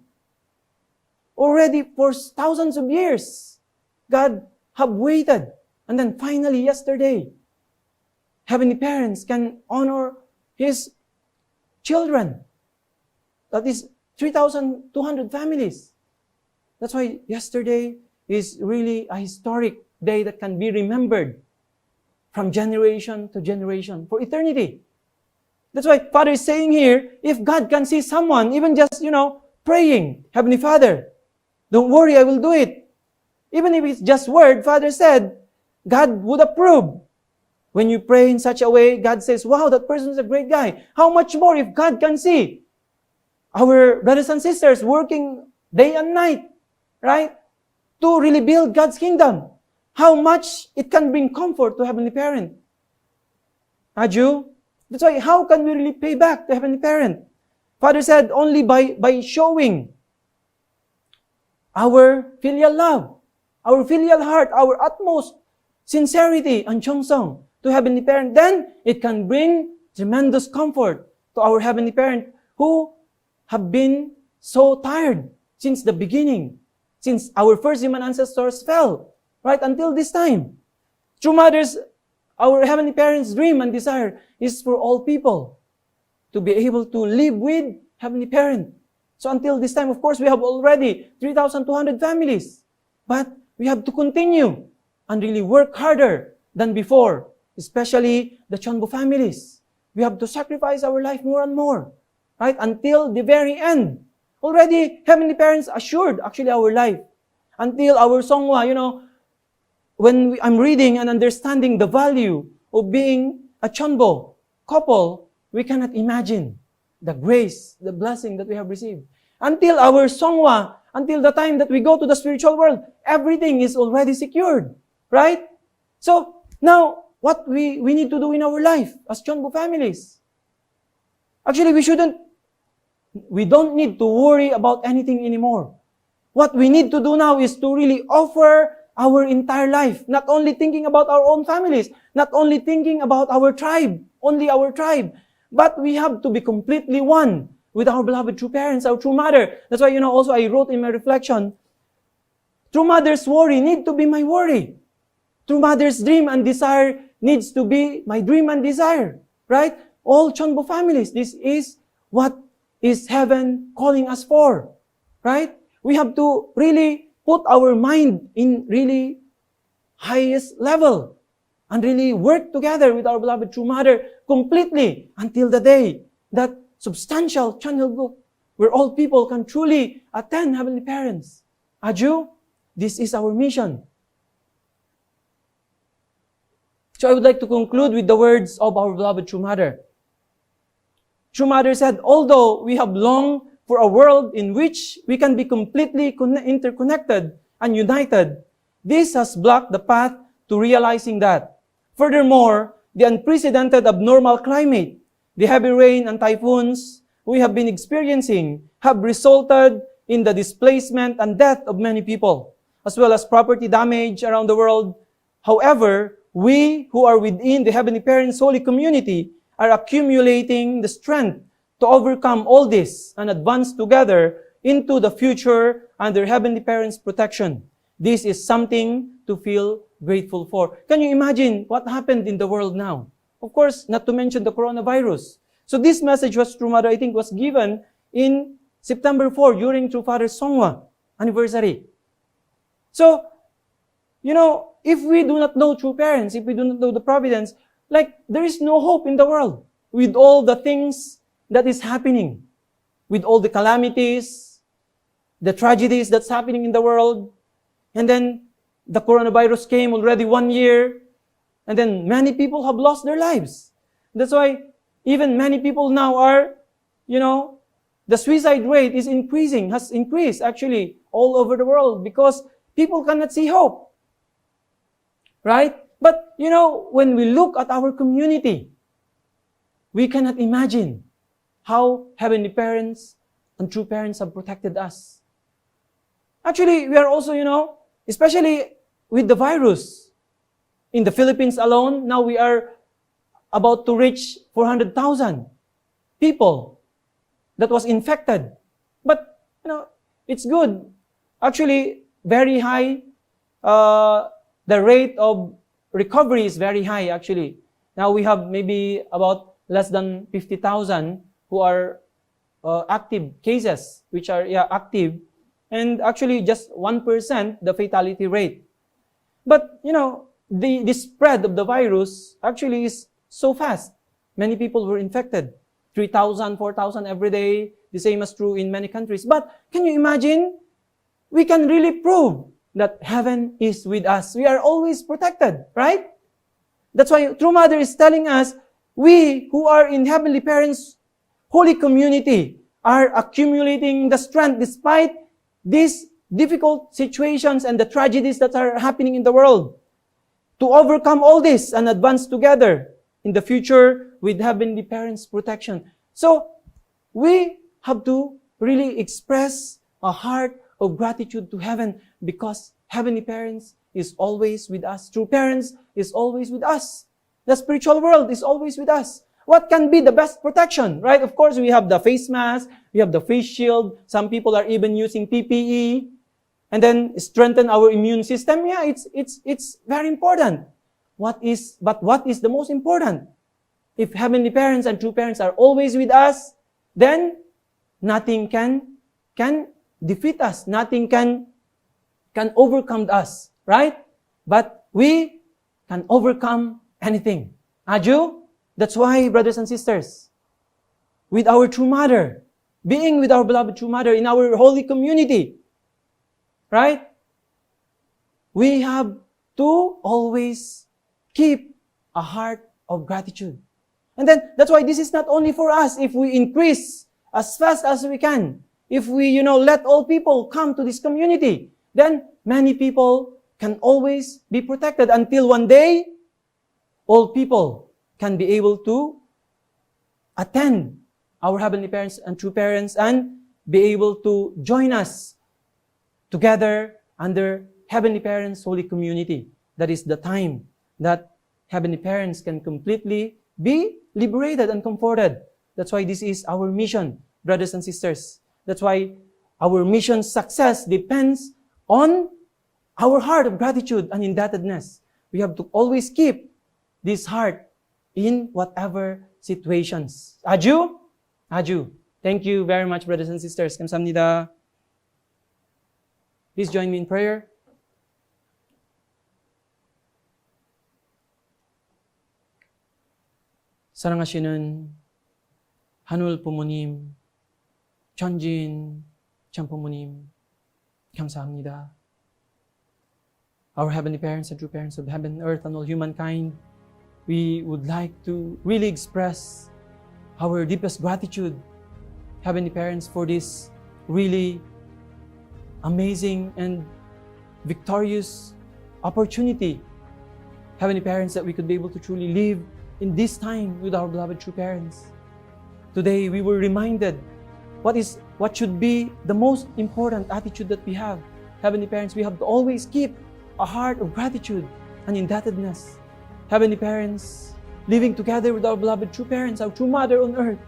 Already for thousands of years, God have waited. And then finally yesterday, heavenly parents can honor His children. That is 3,200 families. That's why yesterday is really a historic day that can be remembered from generation to generation for eternity. That's why Father is saying here, if God can see someone, even just, praying, Heavenly Father, don't worry, I will do it. Even if it's just word, Father said, God would approve. When you pray in such a way, God says, wow, that person is a great guy. How much more if God can see our brothers and sisters working day and night, right? To really build God's kingdom. How much it can bring comfort to Heavenly Parent. Aju? That's why, how can we really pay back to Heavenly Parent? Father said, only by showing our filial love, our filial heart, our utmost sincerity and cheongsong to Heavenly Parent, then it can bring tremendous comfort to our Heavenly Parent who have been so tired since the beginning, since our first human ancestors fell, right until this time. True mothers, our Heavenly Parents' dream and desire is for all people to be able to live with Heavenly Parent. So until this time, of course, we have already 3,200 families. But we have to continue and really work harder than before, especially the Chonbo families. We have to sacrifice our life more and more, right? Until the very end. Already, Heavenly Parents assured actually our life. Until our Songwa, when I'm reading and understanding the value of being a Chonbo couple, we cannot imagine the grace, the blessing that we have received. Until our Songwa, until the time that we go to the spiritual world, everything is already secured, right? So, now, what we need to do in our life as Chonbo families? Actually, we don't need to worry about anything anymore. What we need to do now is to really offer our entire life, not only thinking about our own families, not only thinking about our tribe, only our tribe, but we have to be completely one with our beloved true parents, our true mother. That's why, also I wrote in my reflection, true mother's worry need to be my worry. True mother's dream and desire needs to be my dream and desire, right? All Chonbo families, this is what is heaven calling us for, right? We have to really put our mind in really highest level and really work together with our beloved true mother completely until the day that substantial channel book where all people can truly attend Heavenly Parents. Aju, this is our mission. So I would like to conclude with the words of our beloved true mother. True mother said, although we have longed for a world in which we can be completely interconnected and united, this has blocked the path to realizing that. Furthermore, the unprecedented abnormal climate, the heavy rain and typhoons we have been experiencing have resulted in the displacement and death of many people, as well as property damage around the world. However, we who are within the Heavenly Parents' holy community are accumulating the strength to overcome all this and advance together into the future under Heavenly Parents' protection. This is something to feel grateful for. Can you imagine what happened in the world now? Of course, not to mention the coronavirus. So this message was, True Mother, I think, was given in September 4 during True Father's Songwa anniversary. So, if we do not know true parents, if we do not know the providence, there is no hope in the world with all the things that is happening, with all the calamities, the tragedies that's happening in the world. And then the coronavirus came already 1 year, and then many people have lost their lives. That's why even many people now are, the suicide rate is increasing, has increased actually all over the world because people cannot see hope. Right? But, when we look at our community, we cannot imagine how Heavenly Parents and true parents have protected us. Actually, we are also, especially with the virus. In the Philippines alone, now we are about to reach 400,000 people that was infected. But, it's good. Actually, very high. The rate of recovery is very high, actually. Now we have maybe about less than 50,000 who are active cases, which are active. And actually, just 1% the fatality rate. But, the spread of the virus actually is so fast. Many people were infected. 3,000, 4,000 every day. The same is true in many countries. But can you imagine? We can really prove that heaven is with us. We are always protected, right? That's why True Mother is telling us, we who are in Heavenly Parents' holy community are accumulating the strength despite these difficult situations and the tragedies that are happening in the world, to overcome all this and advance together in the future with Heavenly Parents' protection. So, we have to really express a heart of gratitude to heaven because Heavenly Parents is always with us. True Parents is always with us. The spiritual world is always with us. What can be the best protection, right? Of course, we have the face mask, we have the face shield. Some people are even using PPE, and then strengthen our immune system. Yeah, it's very important. But what is the most important? If Heavenly Parents and True Parents are always with us, then nothing can defeat us. Nothing can overcome us, right? But we can overcome anything. Aju? That's why, brothers and sisters, with our True Mother, being with our beloved True Mother in our holy community, right? We have to always keep a heart of gratitude. And then, that's why this is not only for us. If we increase as fast as we can, if we, let all people come to this community, then many people can always be protected until one day, all people can be able to attend our Heavenly Parents and True Parents and be able to join us together under Heavenly Parents' holy community. That is the time that Heavenly Parents can completely be liberated and comforted. That's why this is our mission, brothers and sisters. That's why our mission's success depends on our heart of gratitude and indebtedness. We have to always keep this heart in whatever situations. Aju? Aju. Thank you very much, brothers and sisters. 감사합니다. Please join me in prayer. 사랑하시는 하늘 부모님, 전진 참 부모님, 감사합니다. Our Heavenly Parents and True Parents of heaven, earth, and all humankind, we would like to really express our deepest gratitude, Heavenly Parents, for this really amazing and victorious opportunity, Heavenly Parents, that we could be able to truly live in this time with our beloved True Parents. Today, we were reminded what should be the most important attitude that we have. Heavenly Parents, we have to always keep a heart of gratitude and indebtedness. Heavenly Parents, living together with our beloved True Parents, our True Mother on earth,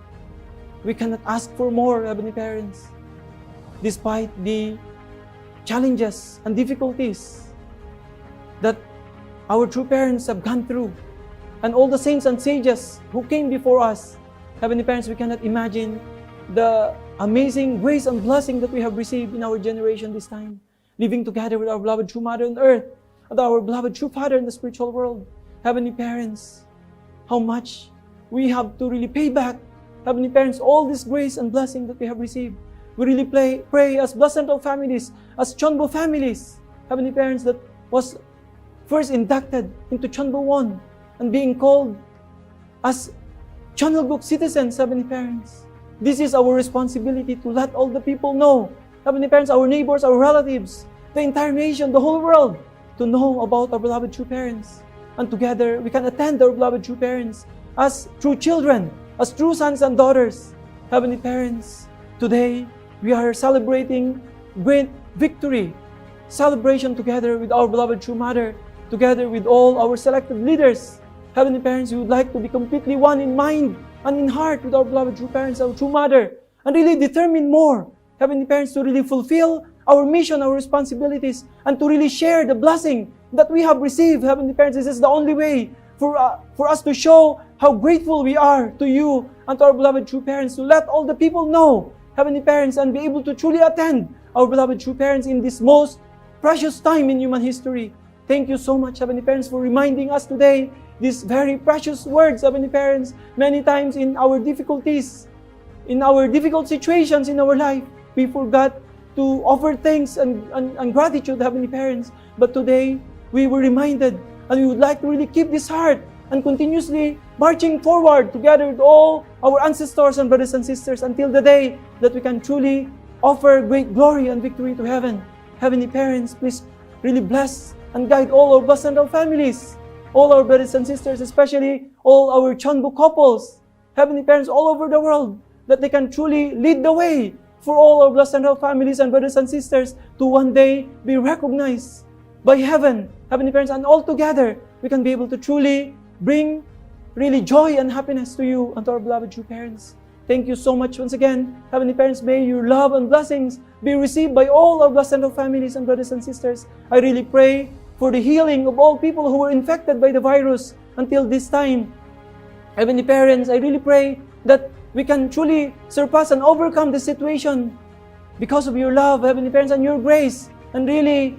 we cannot ask for more, Heavenly Parents. Despite the challenges and difficulties that our True Parents have gone through, and all the saints and sages who came before us, Heavenly Parents, we cannot imagine the amazing grace and blessing that we have received in our generation this time, living together with our beloved True Mother on earth and our beloved True Father in the spiritual world. Heavenly Parents, how much we have to really pay back, Heavenly Parents, all this grace and blessing that we have received. We really pray as blessed of families, as Chonbo families, Heavenly Parents, that was first inducted into Chonbo 1 and being called as Chonelguk citizens, Heavenly Parents. This is our responsibility to let all the people know, Heavenly Parents, our neighbors, our relatives, the entire nation, the whole world, to know about our beloved True Parents. And together, we can attend our beloved True Parents as true children, as true sons and daughters. Heavenly Parents, today, we are celebrating great victory, celebration together with our beloved True Mother, together with all our selected leaders. Heavenly Parents, we would like to be completely one in mind and in heart with our beloved True Parents, our True Mother, and really determine more, Heavenly Parents, to really fulfill our mission, our responsibilities, and to really share the blessing that we have received. Heavenly Parents, this is the only way for us to show how grateful we are to you and to our beloved True Parents, to let all the people know, Heavenly Parents, and be able to truly attend our beloved True Parents in this most precious time in human history. Thank you so much, Heavenly Parents, for reminding us today these very precious words, Heavenly Parents. Many times in our difficulties, in our difficult situations in our life, we forgot to offer thanks and gratitude, Heavenly Parents. But today, we were reminded, and we would like to really keep this heart and continuously marching forward together with all our ancestors and brothers and sisters until the day that we can truly offer great glory and victory to heaven. Heavenly Parents, please really bless and guide all our blessed families, all our brothers and sisters, especially all our Chanbu couples, Heavenly Parents all over the world, that they can truly lead the way for all our blessed families and brothers and sisters to one day be recognized by heaven, Heavenly Parents, and all together we can be able to truly bring really joy and happiness to you and to our beloved True Parents. Thank you so much once again, Heavenly Parents. May your love and blessings be received by all our blessed families and brothers and sisters. I really pray for the healing of all people who were infected by the virus until this time. Heavenly Parents, I really pray that we can truly surpass and overcome the situation because of your love, Heavenly Parents, and your grace, and really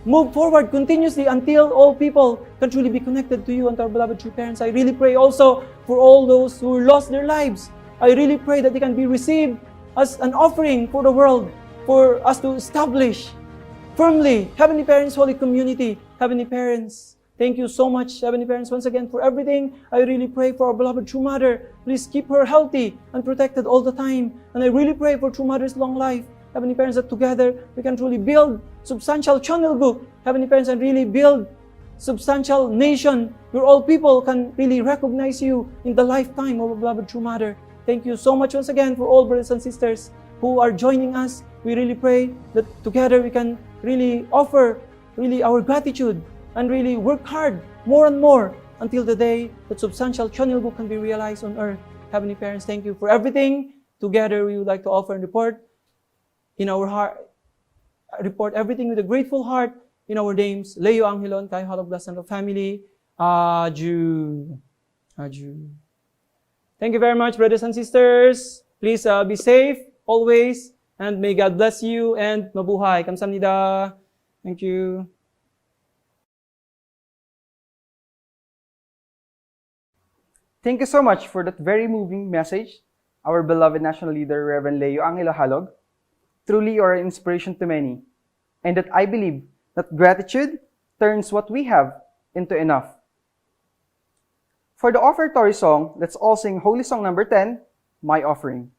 move forward continuously until all people can truly be connected to you and to our beloved True Parents. I really pray also for all those who lost their lives. I really pray that they can be received as an offering for the world, for us to establish firmly, Heavenly Parents, holy community. Heavenly Parents, thank you so much, Heavenly Parents, once again for everything. I really pray for our beloved True Mother. Please keep her healthy and protected all the time. And I really pray for True Mother's long life. Heavenly Parents, that together we can truly build substantial channel book, Heavenly Parents, and really build substantial nation where all people can really recognize you in the lifetime of our beloved True Mother. Thank you so much once again for all brothers and sisters who are joining us. We really pray that together we can really offer really our gratitude and really work hard more and more until the day that substantial channel book can be realized on earth. Heavenly Parents, thank you for everything. Together we would like to offer and report in our heart, report everything with a grateful heart in our names. Leo Angelon, Kay Halog Blessed of Family. Adieu. Adieu. Thank you very much, brothers and sisters. Please be safe always, and may God bless you and mabuhay. Kamsahamnida. Thank you. Thank you so much for that very moving message, our beloved national leader, Reverend Leo Angelo Halog. Truly you are an inspiration to many, and that I believe that gratitude turns what we have into enough. For the offertory song, let's all sing Holy Song number 10, My Offering.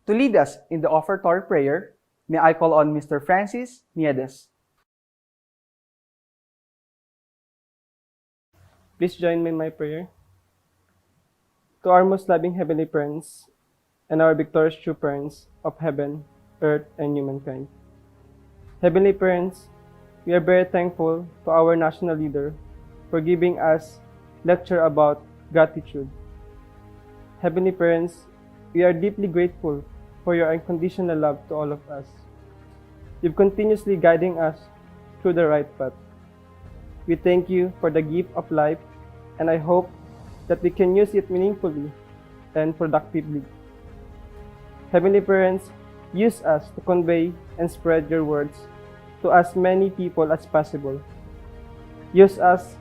To lead us in the offertory prayer, may I call on Mr. Francis Niedes. Please join me in my prayer. To our most loving Heavenly Parents and our victorious true parents of heaven, earth, and humankind. Heavenly Parents, we are very thankful to our national leader for giving us lecture about gratitude. Heavenly Parents, we are deeply grateful for your unconditional love to all of us. You've continuously guiding us through the right path. We thank you for the gift of life, and I hope that we can use it meaningfully and productively. Heavenly Parents, use us to convey and spread your words to as many people as possible. Use us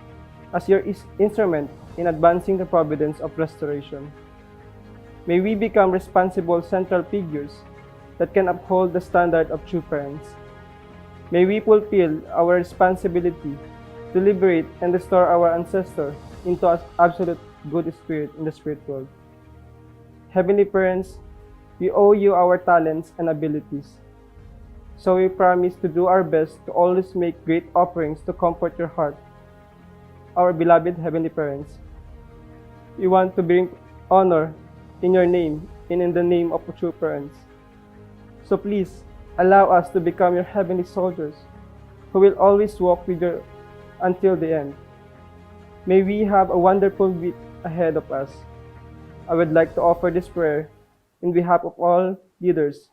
as your instrument in advancing the providence of restoration. May we become responsible central figures that can uphold the standard of true parents. May we fulfill our responsibility to liberate and restore our ancestors into an absolute good spirit in the spirit world. Heavenly Parents, we owe you our talents and abilities. So we promise to do our best to always make great offerings to comfort your heart. Our beloved Heavenly Parents, we want to bring honor in your name and in the name of true parents. So please, allow us to become your heavenly soldiers who will always walk with you until the end. May we have a wonderful week ahead of us. I would like to offer this prayer in behalf of all leaders,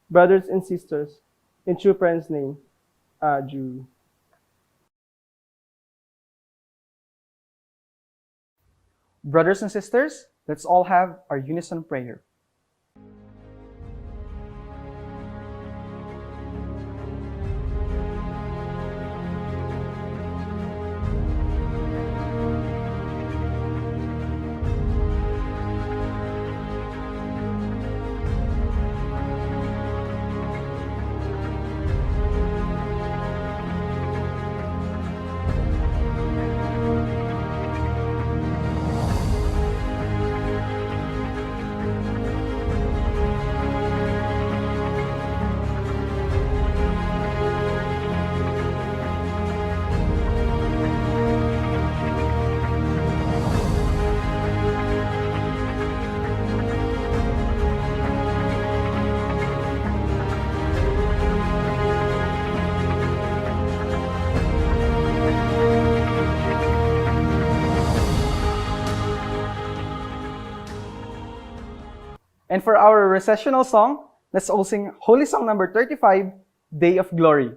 brothers and sisters, in true parents' name. Adieu. Brothers and sisters, let's all have our unison prayer. And for our recessional song, let's all sing Holy Song number 35, Day of Glory.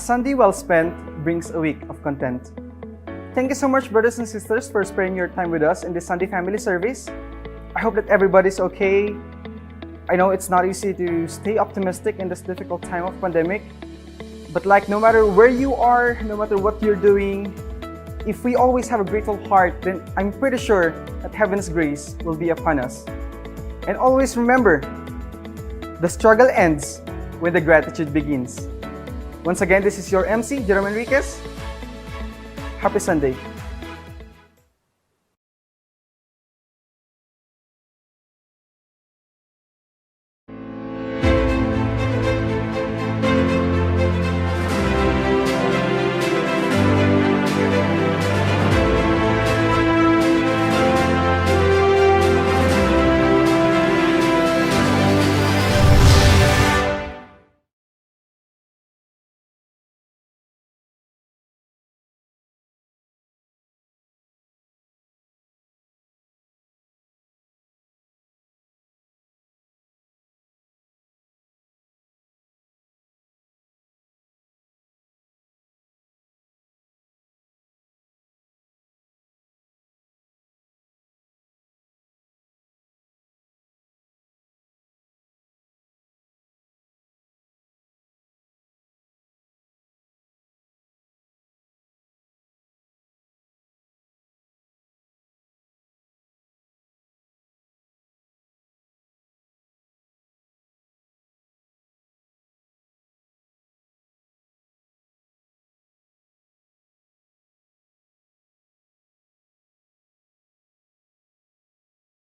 Sunday well spent brings a week of content. Thank you so much, brothers and sisters, for sparing your time with us in this Sunday family service. I hope that everybody's okay. I know it's not easy to stay optimistic in this difficult time of pandemic, but like no matter where you are, no matter what you're doing, if we always have a grateful heart, then I'm pretty sure that heaven's grace will be upon us. And always remember, the struggle ends when the gratitude begins. Once again, this is your MC, Jerome Enriquez. Happy Sunday.